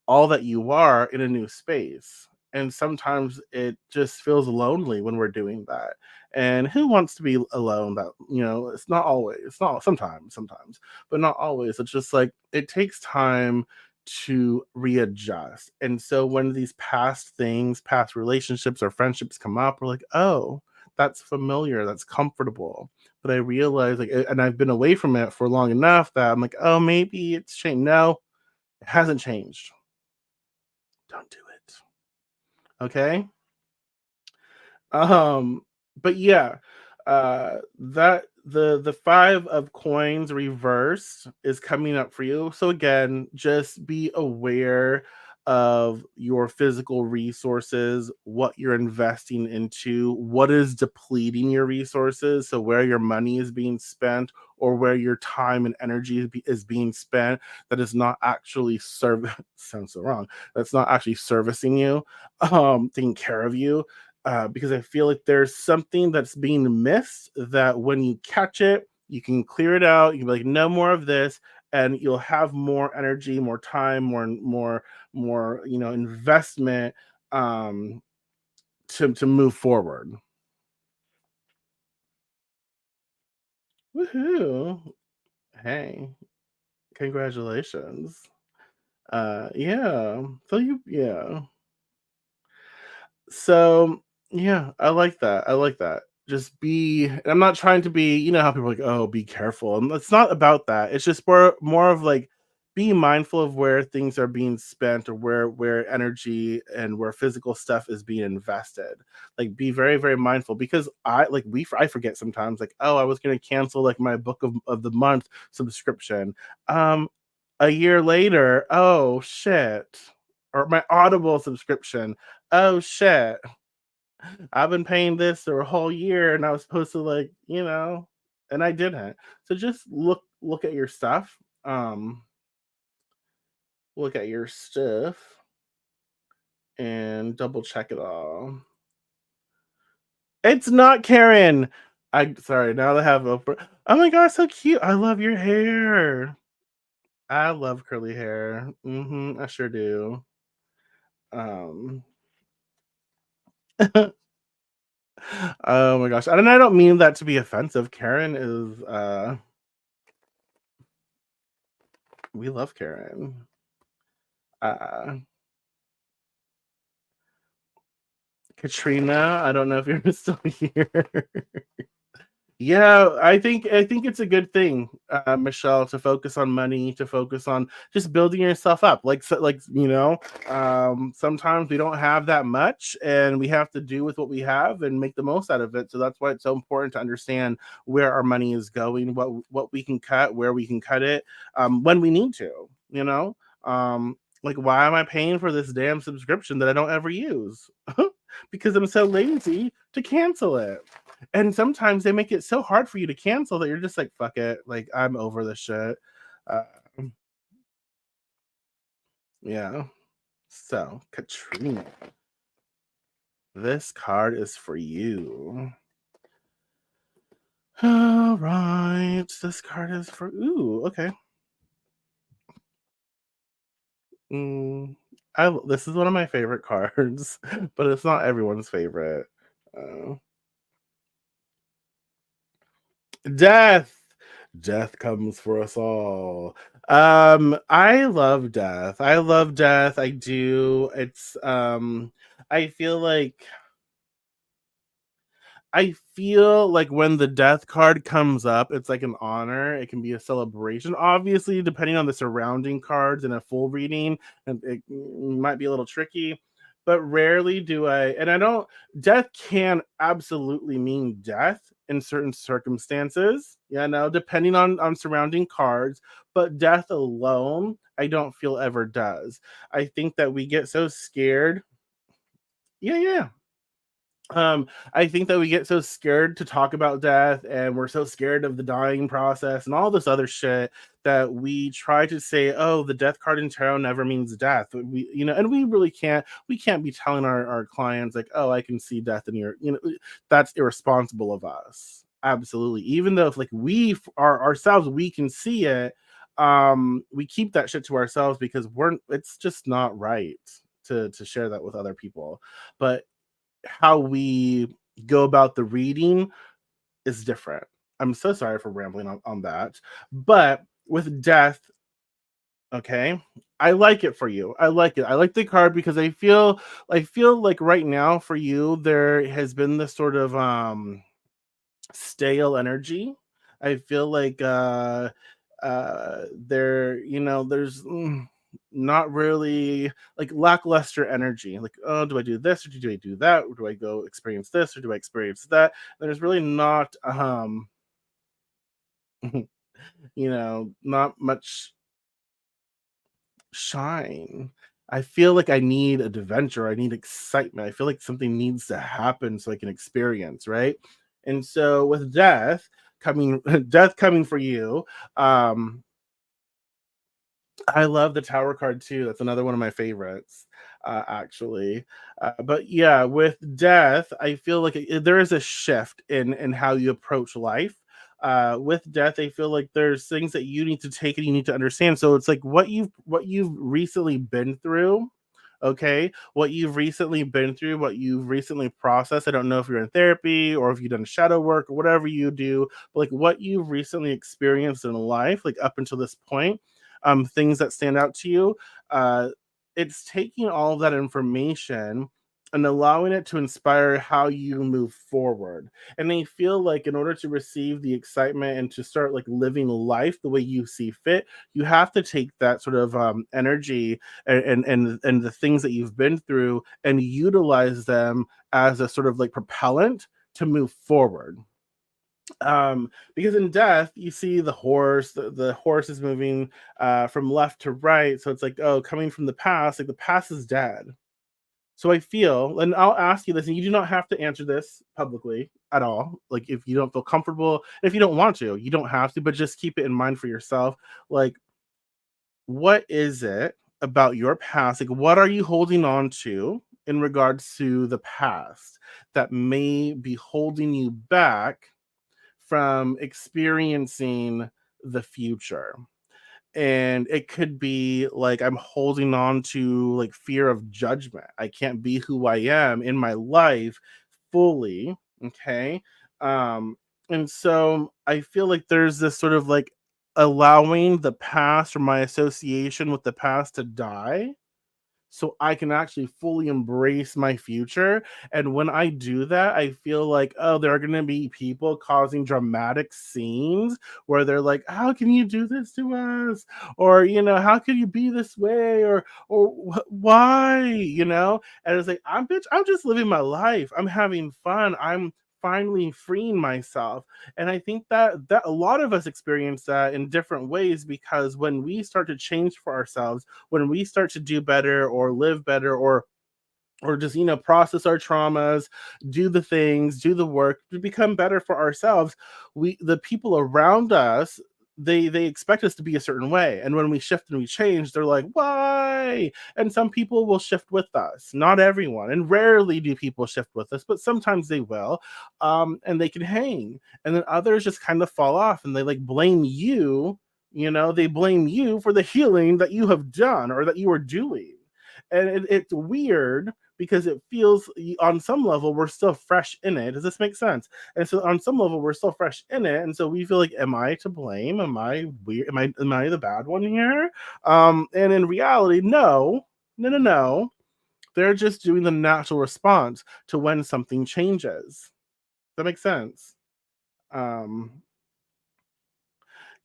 all that you are in a new space. And sometimes it just feels lonely when we're doing that. And who wants to be alone? That, it's not always, it's not sometimes, but not always. It's just like it takes time to readjust. And so when these past things, past relationships or friendships come up, we're like, oh, that's familiar, that's comfortable. But I realize like and I've been away from it for long enough that I'm like, oh, maybe it's changed. No, it hasn't changed. Don't do it. Okay? Um, but yeah, that the 5 of coins reversed is coming up for you. So again, just be aware of your physical resources, what you're investing into, what is depleting your resources, so where your money is being spent or where your time and energy is being spent that is not actually sounds so wrong. That's not actually servicing you, taking care of you, because I feel like there's something that's being missed that when you catch it, you can clear it out. You can be like, no more of this, and you'll have more energy, more time, more investment um, to move forward. Woohoo! Hey, congratulations. Yeah. So yeah. So, yeah, I like that. I like that. Just be, and I'm not trying to be, how people are like, oh, be careful. And it's not about that. It's just more of like be mindful of where things are being spent or where energy and where physical stuff is being invested. Like be very, very mindful because I forget sometimes like, oh, I was gonna cancel like my book of the month subscription. Um A year later, oh shit. Or my Audible subscription. Oh shit. I've been paying this for a whole year and I was supposed to like, and I didn't. So just look at your stuff. Um Look at your stuff and double check it all. It's not Karen. I sorry, now I have a oh my god, so cute. I love your hair. I love curly hair. I sure do. Um oh my gosh. And I don't mean that to be offensive. Karen is we love Karen. Uh Katrina, I don't know if you're still here. Yeah, I think it's a good thing, Michelle, to focus on money, to focus on just building yourself up. Like, so, like sometimes we don't have that much, and we have to do with what we have and make the most out of it. So that's why it's so important to understand where our money is going, what we can cut, where we can cut it, when we need to. Like why am I paying for this damn subscription that I don't ever use? Because I'm so lazy to cancel it. And sometimes they make it so hard for you to cancel that you're just like, fuck it. Like, I'm over this shit. Uh, yeah. So, Katrina, this card is for you. All right. This card is for, ooh, okay. Mm, this is one of my favorite cards, but it's not everyone's favorite. Uh, Death. Death comes for us all. I love death. I love death. I do. I feel like when the death card comes up, it's like an honor. It can be a celebration. Obviously, depending on the surrounding cards in a full reading, and it might be a little tricky. But rarely do I, and I don't. Death can absolutely mean death in certain circumstances. Depending on surrounding cards. But death alone, I don't feel ever does. I think that we get so scared. Yeah, yeah. I think that we get so scared to talk about death and we're so scared of the dying process and all this other shit that we try to say, oh, the death card in tarot never means death. And we can't be telling our clients like, oh, I can see death in that's irresponsible of us. Absolutely. Even though if like we are ourselves, we can see it. We keep that shit to ourselves because it's just not right to share that with other people. But how we go about the reading is different. I'm so sorry for rambling on that. But with death, okay, I like it for you. I like it. I like the card because I feel like right now for you there has been this sort of stale energy. I feel like there's not really like lackluster energy. Like, oh, do I do this or do I do that? Or do I go experience this or do I experience that? There's really not not much shine. I feel like I need adventure. I need excitement. I feel like something needs to happen so I can experience, right? And so with coming death coming for you, um I love the tower card too. That's another one of my favorites, actually. But yeah, with death, I feel like there is a shift in how you approach life. With death, I feel like there's things that you need to take and you need to understand. So it's like what you've recently been through. Okay, what you've recently been through, what you've recently processed. I don't know if you're in therapy or if you've done shadow work or whatever you do, but like what you've recently experienced in life, like up until this point, things that stand out to you. Uh, it's taking all of that information and allowing it to inspire how you move forward. And I feel like in order to receive the excitement and to start like living life the way you see fit, you have to take that sort of energy and the things that you've been through and utilize them as a sort of like propellant to move forward. Because in death you see the horse, the horse is moving from left to right, so it's like, oh, coming from the past, like the past is dead. So I feel, and I'll ask you this, and you do not have to answer this publicly at all. Like if you don't feel comfortable, if you don't want to, you don't have to, but just keep it in mind for yourself. Like, what is it about your past? Like, what are you holding on to in regards to the past that may be holding you back from experiencing the future? And it could be like I'm holding on to like fear of judgment. I can't be who I am in my life fully. Okay. um and so I feel like there's this sort of like allowing the past or my association with the past to die so I can actually fully embrace my future. And when I do that, I feel like, oh, there are going to be people causing dramatic scenes where they're like, how can you do this to us? Or, how could you be this way? Or why? And it's like, I'm just living my life. I'm having fun. I'm finally freeing myself. And I think that a lot of us experience that in different ways, because when we start to change for ourselves, when we start to do better or live better, or just process our traumas, do the things, do the work to become better for ourselves, we the people around us, they expect us to be a certain way, and when we shift and we change, they're like, why? And some people will shift with us, not everyone, and rarely do people shift with us, but sometimes they will. And they can hang, and then others just kind of fall off, and they like blame you. They blame you for the healing that you have done or that you are doing. And it's weird because it feels, on some level we're still fresh in it. Does this make sense? And so on some level we're still fresh in it, and so we feel like, am I to blame? Am I weird? Am I the bad one here? And in reality, no, no, no, no. They're just doing the natural response to when something changes. That makes sense. Um,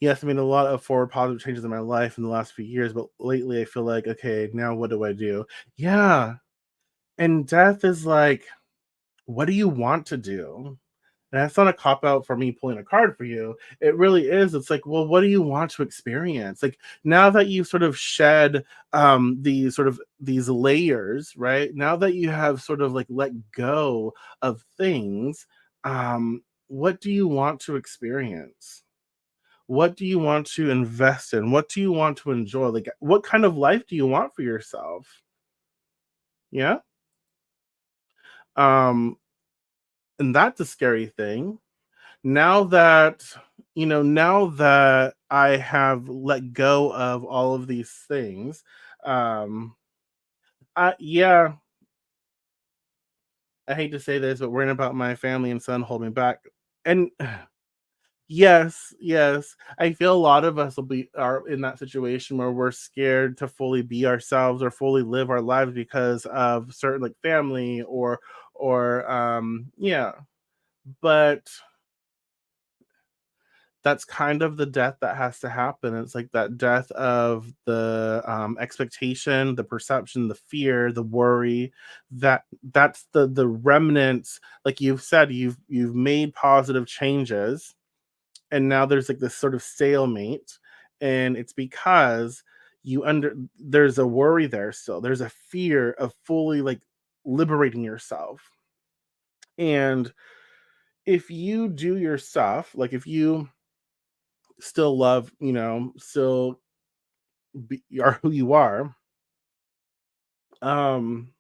yes, I mean a lot of forward positive changes in my life in the last few years, but lately I feel like, okay, now what do I do? Yeah. And death is like, what do you want to do? And that's not a cop out for me pulling a card for you. It really is. It's like, well, what do you want to experience? Like, now that you've sort of shed these layers, right? Now that you have sort of like let go of things, what do you want to experience? What do you want to invest in? What do you want to enjoy? Like, what kind of life do you want for yourself? Yeah. Um, and that's a scary thing. Now that I have let go of all of these things, um, yeah, I hate to say this, but worrying about my family and son hold me back. And yes, yes, I feel a lot of us are in that situation where we're scared to fully be ourselves or fully live our lives because of certain like family or yeah. But that's kind of the death that has to happen. It's like that death of the expectation, the perception, the fear, the worry. That's the remnants. Like you've said, you've made positive changes, and now there's like this sort of stalemate, and it's because there's a worry there still. There's a fear of fully like liberating yourself. And if you do your stuff, like if you still love, still are who you are, um,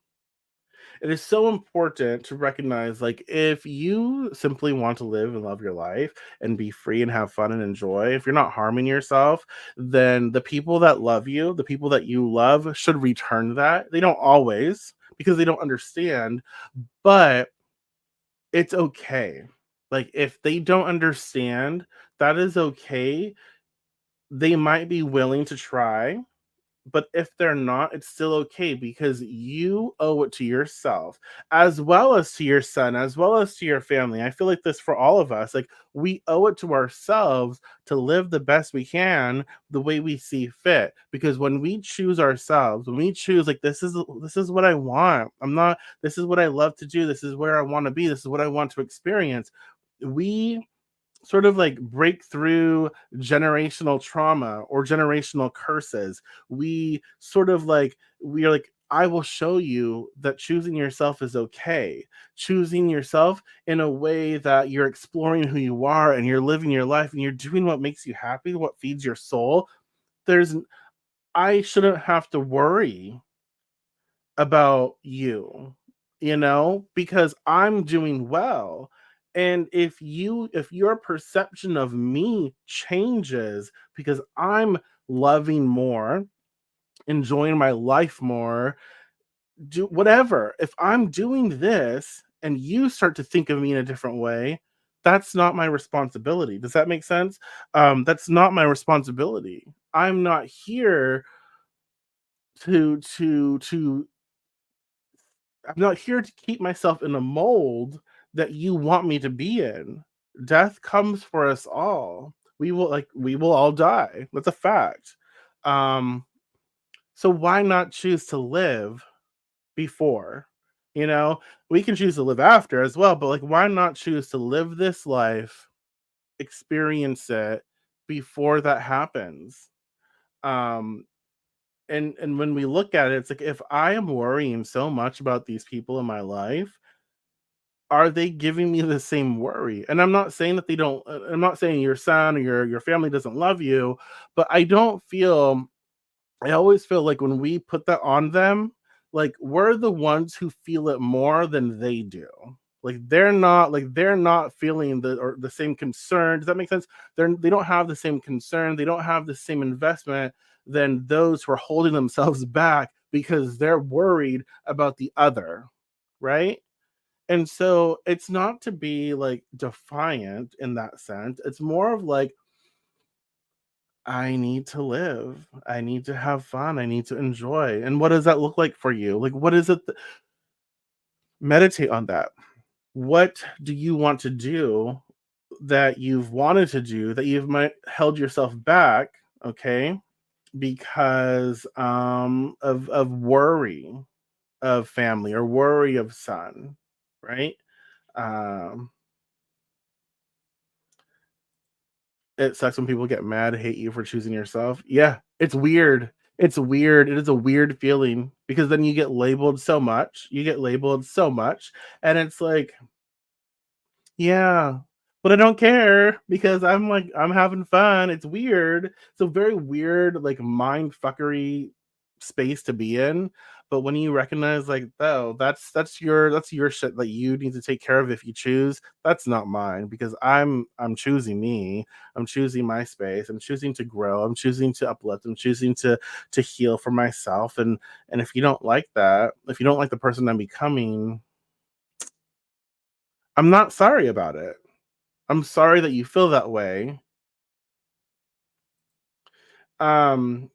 it is so important to recognize, like, if you simply want to live and love your life and be free and have fun and enjoy, if you're not harming yourself, then the people that love you, the people that you love, should return that. They don't always, because they don't understand, but it's okay. Like, if they don't understand, that is okay. They might be willing to try, but if they're not, it's still okay, because you owe it to yourself, as well as to your son, as well as to your family. I feel like this for all of us. Like, we owe it to ourselves to live the best we can, the way we see fit. Because when we choose ourselves, when we choose, like, this is what I want. This is what I love to do. This is where I want to be. This is what I want to experience. We sort of like break through generational trauma or generational curses. We sort of like, we are like, I will show you that choosing yourself is okay. Choosing yourself in a way that you're exploring who you are and you're living your life and you're doing what makes you happy, what feeds your soul. There's, I shouldn't have to worry about you, because I'm doing well. And if your perception of me changes because I'm loving more, enjoying my life more, do whatever. If I'm doing this and you start to think of me in a different way, that's not my responsibility. Does that make sense? That's not my responsibility. I'm not here to I'm not here to keep myself in a mold that you want me to be in. Death comes for us all. We will all die. That's a fact. Um, so why not choose to live before? You know, we can choose to live after as well, but like why not choose to live this life, experience it before that happens? Um, and when we look at it, it's like if I am worrying so much about these people in my life, are they giving me the same worry? And I'm not saying that they don't. I'm not saying your son or your family doesn't love you, but I don't feel. I always feel like when we put that on them, like we're the ones who feel it more than they do. Like they're not feeling the same concern. Does that make sense? They don't have the same concern. They don't have the same investment than those who are holding themselves back because they're worried about the other, right? And so it's not to be like defiant in that sense. It's more of like, I need to live. I need to have fun. I need to enjoy. And what does that look like for you? Like, what is it? Meditate on that. What do you want to do that you've wanted to do that you've might held yourself back? Okay. Because of worry of family or worry of son, right? Um, It sucks when people get mad, hate you for choosing yourself. Yeah, it's weird. It's weird. It is a weird feeling because then you get labeled so much. You get labeled so much. And it's like, yeah, but I don't care because I'm like I'm having fun. It's weird. It's a very weird like mind fuckery space to be in. But when you recognize like, oh, that's your shit that you need to take care of if you choose. That's not mine because I'm choosing me. I'm choosing my space. I'm choosing to grow. I'm choosing to uplift. I'm choosing to heal for myself. And if you don't like that, if you don't like the person I'm becoming, I'm not sorry about it. I'm sorry that you feel that way. Um,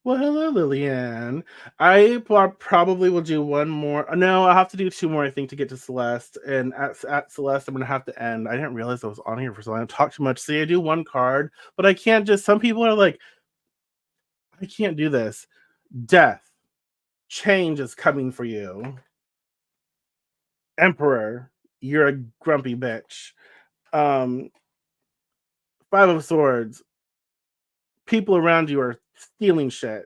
well, hello, Lillian. Probably will do one more. No, I'll have to do two more, I think, to get to Celeste. And at Celeste, I'm gonna have to end. I didn't realize I was on here for so long. I talk too much. See, I do one card, but I can't just. Some people are like, I can't do this. Death, change is coming for you. Emperor, you're a grumpy bitch. Um, Five of Swords, people around you are stealing shit,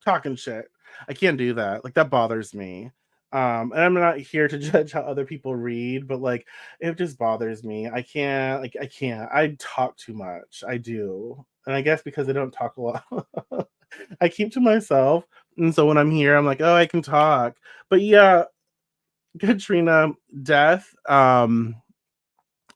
talking shit. I can't do that. Like that bothers me. And I'm not here to judge how other people read, but like it just bothers me. I can't. I talk too much. I do. And I guess because I don't talk a lot, I keep to myself. And so when I'm here, I'm like, oh, I can talk. But yeah, Katrina, death.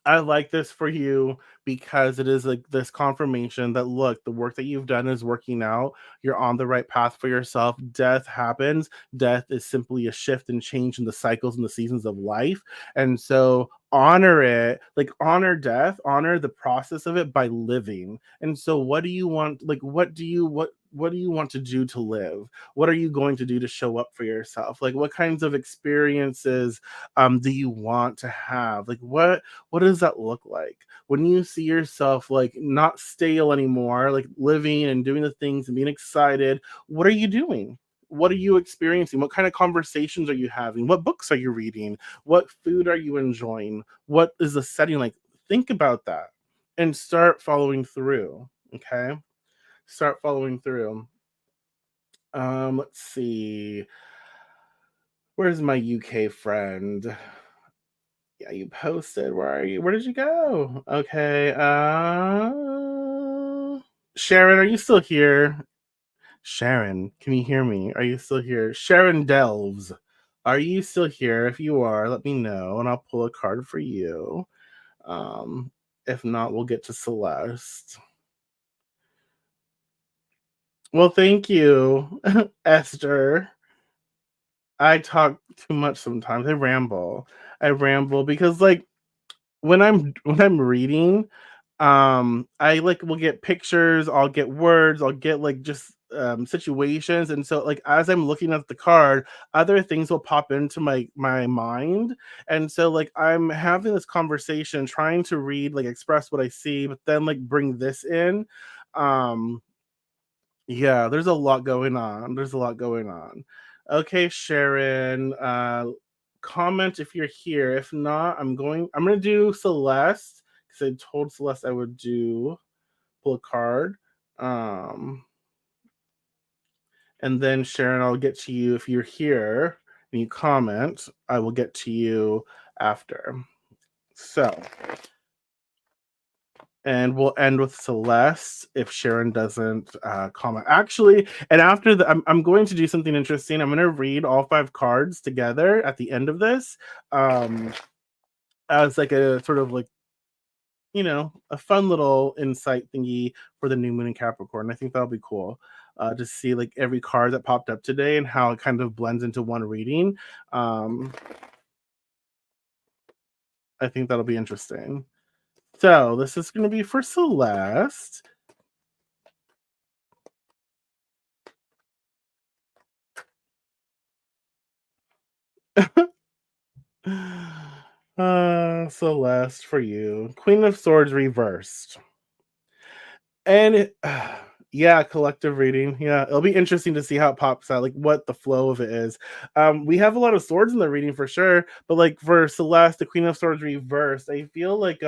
I like this for you because it is like this confirmation that look, the work that you've done is working out. You're on the right path for yourself. Death happens. Death is simply a shift and change in the cycles and the seasons of life. And so honor it, like honor death, honor the process of it by living. And so what do you want? Like what do you want to do to live? What are you going to do to show up for yourself? Like what kinds of experiences do you want to have? Like what does that look like when you see yourself like not stale anymore, like living and doing the things and being excited? What are you doing? what are you experiencing? What kind of conversations are you having? What books are you reading? What food are you enjoying? What is the setting like? Think about that and start following through. Okay, start following through. Let's see. Where's my UK friend? Yeah, you posted. Where are you? Where did you go? Okay. Sharon, are you still here? Sharon, can you hear me? Are you still here? Sharon Delves, are you still here? If you are, let me know and I'll pull a card for you. Um, if not, we'll get to Celeste. Well, thank you, Esther. I talk too much sometimes. I ramble. I ramble because like when I'm reading, I like will get pictures, I'll get words, I'll get like just situations, and so like as I'm looking at the card, other things will pop into my mind, and so like I'm having this conversation trying to read, like express what I see, but then like bring this in. um yeah, there's a lot going on. There's a lot going on. Okay, Sharon, comment if you're here. If not, I'm gonna do Celeste because I told Celeste I would do pull a card. Um, and then Sharon, I'll get to you if you're here and you comment. I will get to you after. So, and we'll end with Celeste if Sharon doesn't comment. Actually, and after I'm going to do something interesting. I'm going to read all five cards together at the end of this, um, as like a sort of like a fun little insight thingy for the new moon in Capricorn. I think that'll be cool. To see like every card that popped up today and how it kind of blends into one reading. Um, I think that'll be interesting. So this is going to be for Celeste. Celeste, for you. Queen of Swords reversed. And yeah, collective reading. Yeah, it'll be interesting to see how it pops out, like what the flow of it is. We have a lot of swords in the reading for sure, but like for Celeste, the Queen of Swords reversed, I feel like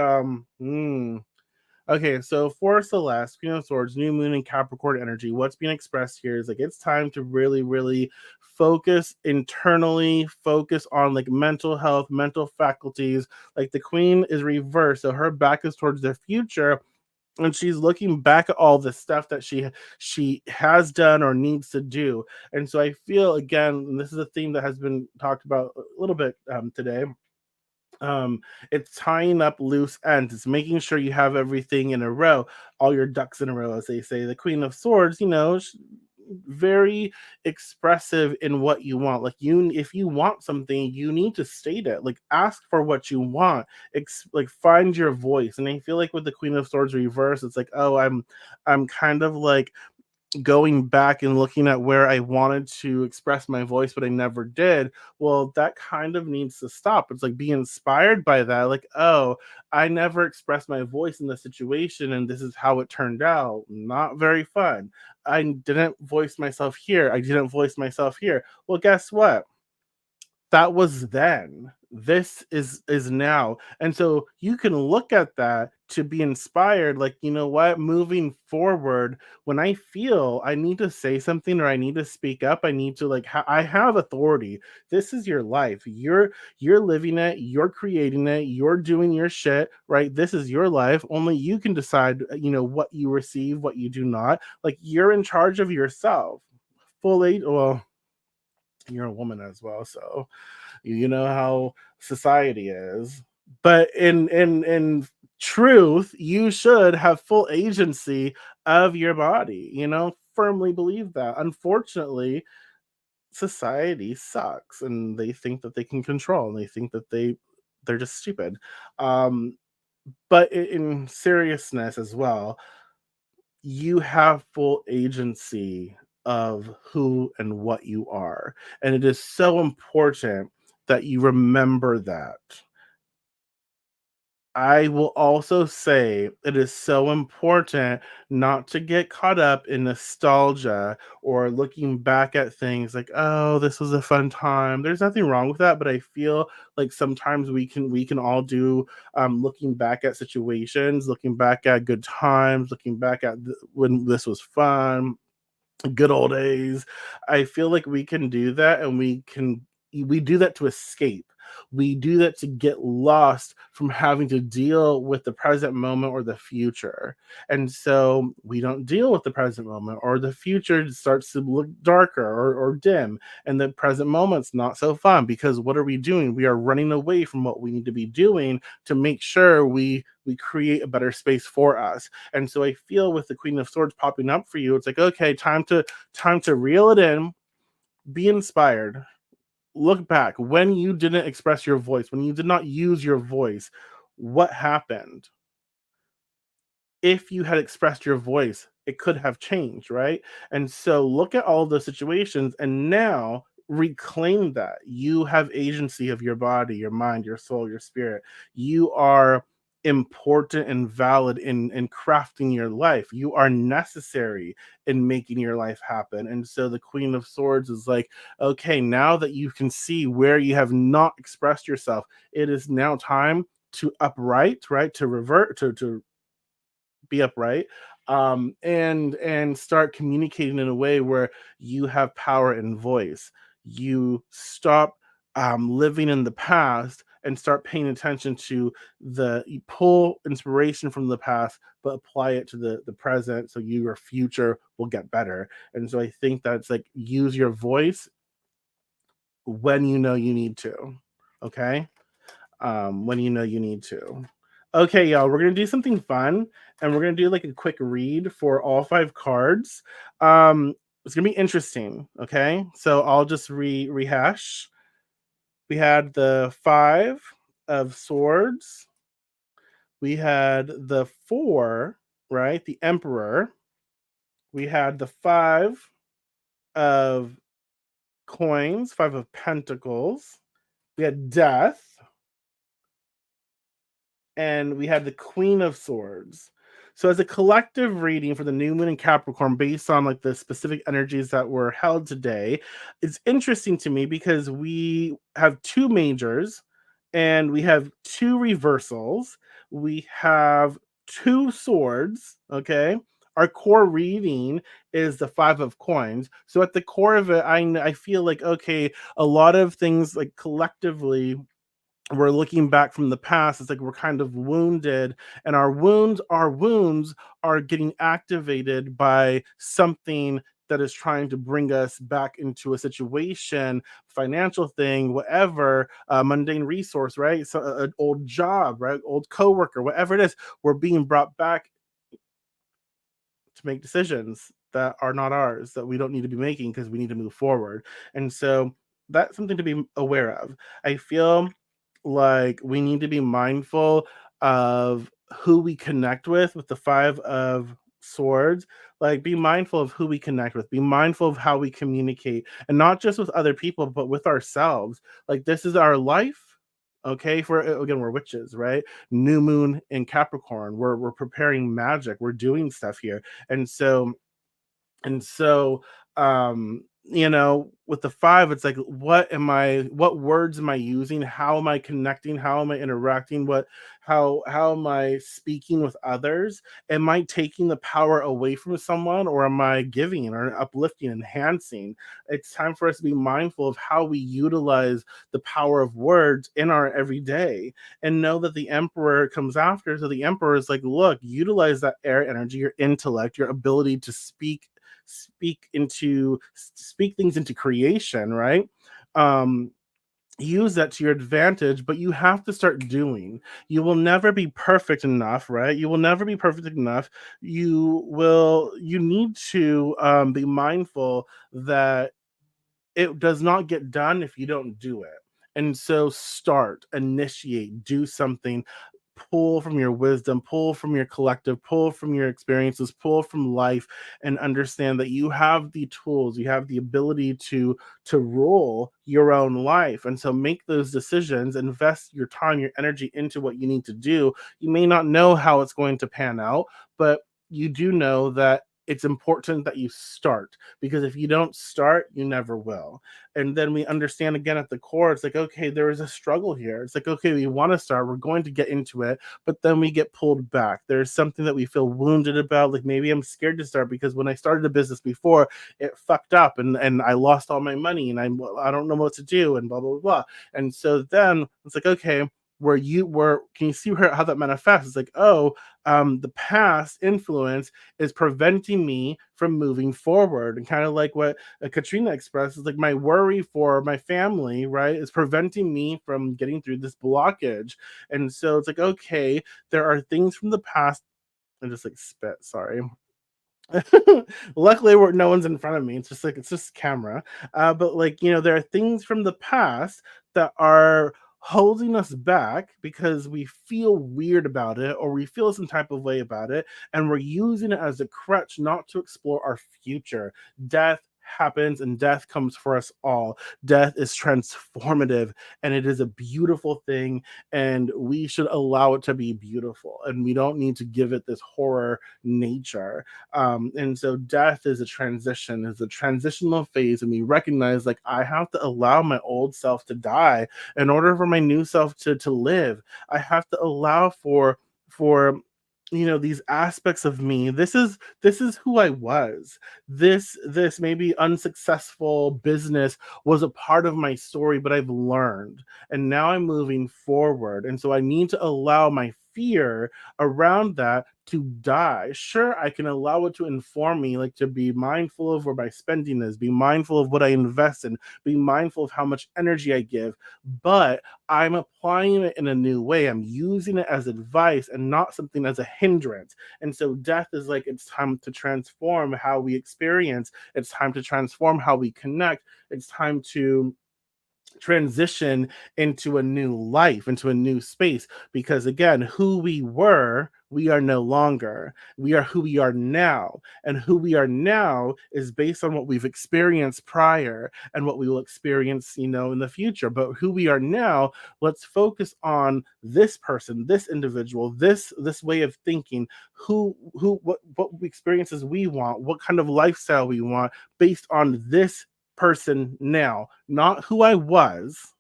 okay, so for Celeste, Queen of Swords, New Moon and Capricorn energy, what's being expressed here is like it's time to really, really focus internally, focus on like mental health, mental faculties. Like the Queen is reversed, so her back is towards the future, and she's looking back at all the stuff that she has done or needs to do. And so I feel again, and this is a theme that has been talked about a little bit today, it's tying up loose ends. It's making sure you have everything in a row, all your ducks in a row, as they say. The Queen of Swords, very expressive in what you want. Like if you want something, you need to state it. Like ask for what you want. Like find your voice. And I feel like with the Queen of Swords reverse, it's like, oh, I'm kind of like going back and looking at where I wanted to express my voice, but I never did. Well, that kind of needs to stop. It's like be inspired by that. Like, oh, I never expressed my voice in this situation, and this is how it turned out. Not very fun. I didn't voice myself here. I didn't voice myself here. Well, guess what? That was then. This is now. And so you can look at that to be inspired, like, you know what, moving forward, when I feel I need to say something or I need to speak up, I need to like I have authority. This is your life. You're living it, you're creating it, you're doing your shit, right? This is your life. Only you can decide, what you receive, what you do not. Like you're in charge of yourself. Fully, well, you're a woman as well, so you know how society is. But in truth, you should have full agency of your body. Firmly believe that. Unfortunately, society sucks, and they think that they can control, and they think that they're just stupid. Um, but in seriousness as well, you have full agency of who and what you are. And it is so important that you remember that. I will also say it is so important not to get caught up in nostalgia or looking back at things like, "Oh, this was a fun time." There's nothing wrong with that, but I feel like sometimes we can all do, looking back at situations, looking back at good times, looking back at when this was fun, good old days. I feel like we can do that, and we do that to escape. We do that to get lost from having to deal with the present moment or the future. And so we don't deal with the present moment, or the future starts to look darker or dim, and the present moment's not so fun because what are we doing? We are running away from what we need to be doing to make sure we create a better space for us. And so I feel with the Queen of Swords popping up for you, it's like, okay, time to reel it in, be inspired, look back when you didn't express your voice, when you did not use your voice, what happened? If you had expressed your voice, it could have changed, right? And so look at all those situations and now reclaim that. You have agency of your body, your mind, your soul, your spirit. You are important and valid in crafting your life. You are necessary in making your life happen. And so the Queen of Swords is like, okay, now that you can see where you have not expressed yourself, it is now time to upright, right? To revert, to be upright, and start communicating in a way where you have power and voice. You stop living in the past and start paying attention to you pull inspiration from the past but apply it to the present so your future will get better. And so I think that's like, use your voice when you know you need to. Okay, when you know you need to. Okay, y'all, we're gonna do something fun, and we're gonna do like a quick read for all five cards. It's gonna be interesting. Okay, so I'll just rehash. We had the five of swords. We had the four, right? The Emperor. We had the five of coins, five of pentacles. We had death, and we had the Queen of Swords. So, as a collective reading for the new moon in Capricorn, based on like the specific energies that were held today, it's interesting to me because we have two majors and we have two reversals. We have two swords. Okay. Our core reading is the five of coins. So, at the core of it, I feel like, okay, a lot of things like collectively we're looking back from the past. It's like we're kind of wounded, and our wounds are getting activated by something that is trying to bring us back into a situation, financial thing, whatever, mundane resource, right? So an old job, right? Old coworker, whatever it is, we're being brought back to make decisions that are not ours, that we don't need to be making because we need to move forward. And so that's something to be aware of. I feel like we need to be mindful of who we connect with the five of swords. Like, be mindful of who we connect with, be mindful of how we communicate, and not just with other people but with ourselves. Like, this is our life. Okay, for again, we're witches, right? New moon in Capricorn, we're preparing magic, we're doing stuff here. And so and so um with the five, it's like, what words am I using, how am I connecting, how am I interacting, how am I speaking with others? Am I taking the power away from someone, or am I giving or uplifting, enhancing? It's time for us to be mindful of how we utilize the power of words in our everyday, and know that the Emperor comes after. So the Emperor is like, look, utilize that air energy, your intellect, your ability to speak things into creation, right? um Use that to your advantage, but you have to start doing. You will never be perfect enough, right? You will never be perfect enough. You need to be mindful that it does not get done if you don't do it. And so start, initiate, do something. pull from your wisdom, pull from your collective, pull from your experiences, pull from life, and understand that you have the tools, you have the ability to rule your own life. And so make those decisions, invest your time, your energy into what you need to do. You may not know how it's going to pan out, but you do know that it's important that you start, because if you don't start, you never will. And then we understand again at the core, it's like, okay, there is a struggle here. It's like, okay, we want to start, we're going to get into it, but then we get pulled back. There's something that we feel wounded about. Like maybe I'm scared to start because when I started a business before, it fucked up and I lost all my money and I don't know what to do and blah blah blah. And so then it's like, okay, where can you see how that manifests? It's like, oh, the past influence is preventing me from moving forward, and kind of like what Katrina expressed, is like my worry for my family, right, is preventing me from getting through this blockage. And so it's like, okay, there are things from the past. I just like spit, sorry. Luckily, no one's in front of me. It's just like it's just camera. But like there are things from the past that are holding us back because we feel weird about it or we feel some type of way about it, and we're using it as a crutch not to explore our future. Death happens and death comes for us all. Death is transformative and it is a beautiful thing, and we should allow it to be beautiful, and we don't need to give it this horror nature. And so death is a transition, is a transitional phase, and we recognize like I have to allow my old self to die in order for my new self to live. I have to allow for these aspects of me. This is who I was. This maybe unsuccessful business was a part of my story, but I've learned, and now I'm moving forward, and so I need to allow my fear around that to die. Sure, I can allow it to inform me, like to be mindful of where my spending is, be mindful of what I invest in, be mindful of how much energy I give, but I'm applying it in a new way. I'm using it as advice and not something as a hindrance. And so death is like, it's time to transform how we experience, it's time to transform how we connect, it's time to transition into a new life, into a new space. Because again, who we were, we are no longer. We are who we are now. And who we are now is based on what we've experienced prior and what we will experience, in the future. But who we are now, let's focus on this person, this individual, this way of thinking, what experiences we want, what kind of lifestyle we want based on this person now, not who I was,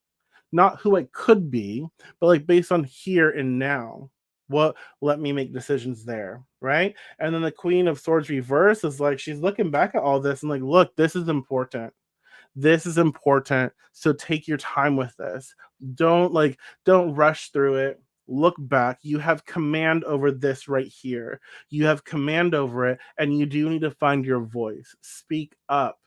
not who I could be, but like based on here and now. What let me make decisions there, right? And then the Queen of Swords reverse is like she's looking back at all this and like, look, this is important. This is important. So take your time with this. Don't rush through it. Look back. You have command over this right here. You have command over it, and you do need to find your voice. Speak up.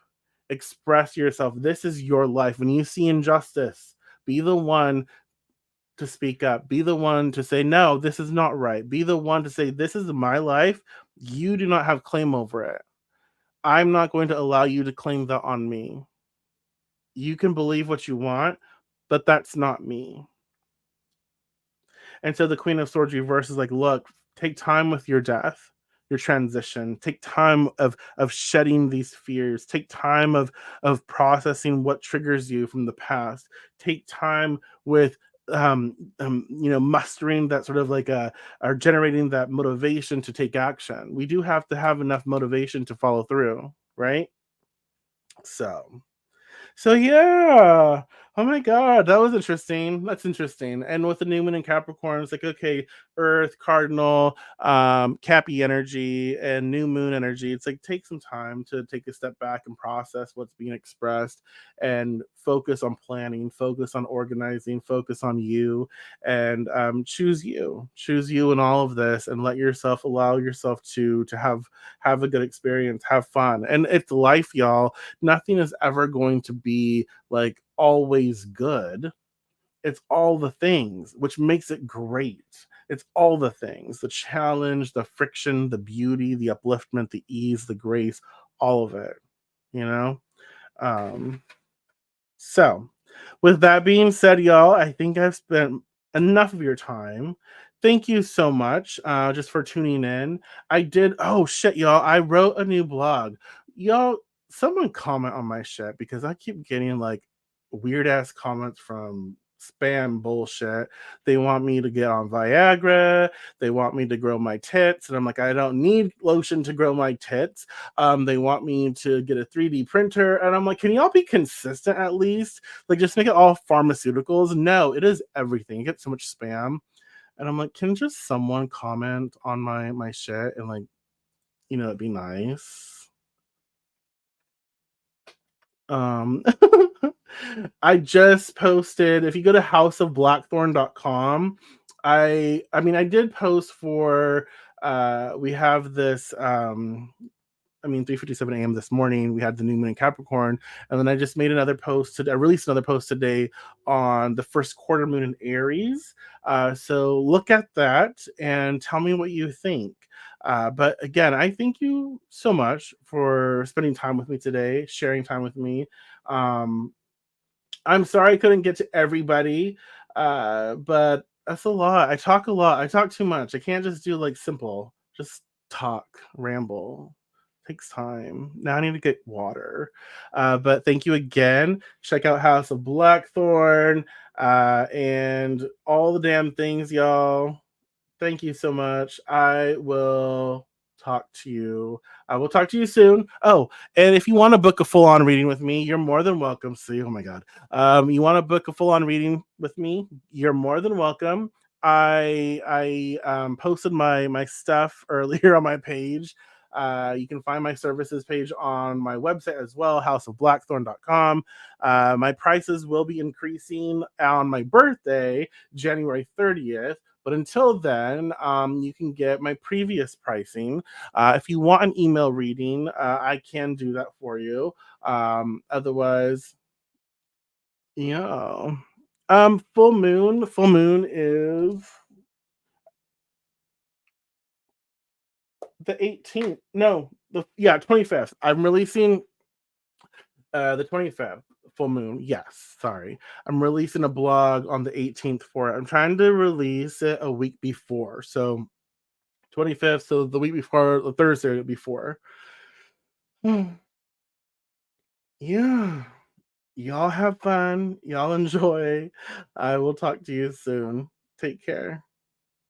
Express yourself. This is your life. When you see injustice, be the one to speak up. Be the one to say, no, this is not right. Be the one to say, this is my life. You do not have claim over it. I'm not going to allow you to claim that on me. You can believe what you want, but that's not me. And so the Queen of Swords reverse is like, look, take time with your death, your transition. Take time of shedding these fears. Take time of processing what triggers you from the past. Take time with mustering that sort of like or generating that motivation to take action. We do have to have enough motivation to follow through, right? So yeah. Oh my god, that was interesting. That's interesting. And with the new moon in Capricorn, it's like, okay, Earth, Cardinal, Cappy energy, and new moon energy. It's like take some time to take a step back and process what's being expressed and focus on planning, focus on organizing, focus on you, and choose you. Choose you in all of this and allow yourself to have a good experience, have fun. And it's life, y'all. Nothing is ever going to be like always good. It's all the things, which makes it great. It's all the things, the challenge, the friction, the beauty, the upliftment, the ease, the grace, all of it, you know? Um, so, with that being said, y'all, I think I've spent enough of your time Thank you so much, just for tuning in. I did oh, shit, y'all, I wrote a new blog. Y'all, someone comment on my shit because I keep getting, like, weird-ass comments from spam bullshit. They want me to get on Viagra, they want me to grow my tits, and I'm like, "I don't need lotion to grow my tits." They want me to get a 3D printer, and I'm like, "Can y'all be consistent at least? Like, just make it all pharmaceuticals?" No, it is everything. You get so much spam. And I'm like, can just someone comment on my shit and like, it'd be nice. Um I just posted, if you go to houseofblackthorn.com, I mean I did post for we have this 3:57 a.m. this morning, we had the new moon in Capricorn, and then I just made another post. I released another post today on the first quarter moon in Aries. So look at that and tell me what you think. But again, I thank you so much for spending time with me today, sharing time with me. Um, I'm sorry I couldn't get to everybody, but that's a lot. I talk a lot. I talk too much. I can't just do like simple, just talk, ramble. Takes time. Now I need to get water. But thank you again. Check out House of Blackthorn and all the damn things, y'all. Thank you so much. Talk to you. I will talk to you soon. Oh, and if you want to book a full on reading with me, you're more than welcome. See, oh my god. You want to book a full on reading with me? You're more than welcome. I posted my stuff earlier on my page. You can find my services page on my website as well, houseofblackthorn.com. My prices will be increasing on my birthday, January 30th. But until then, you can get my previous pricing. If you want an email reading, I can do that for you. Otherwise, yeah. Full moon is the 18th. No, the yeah 25th. I'm releasing the 25th. Full moon. Yes, sorry. I'm releasing a blog on the 18th for it. I'm trying to release it a week before. So 25th, so the week before, the Thursday before. Yeah. Y'all have fun. Y'all enjoy. I will talk to you soon. Take care.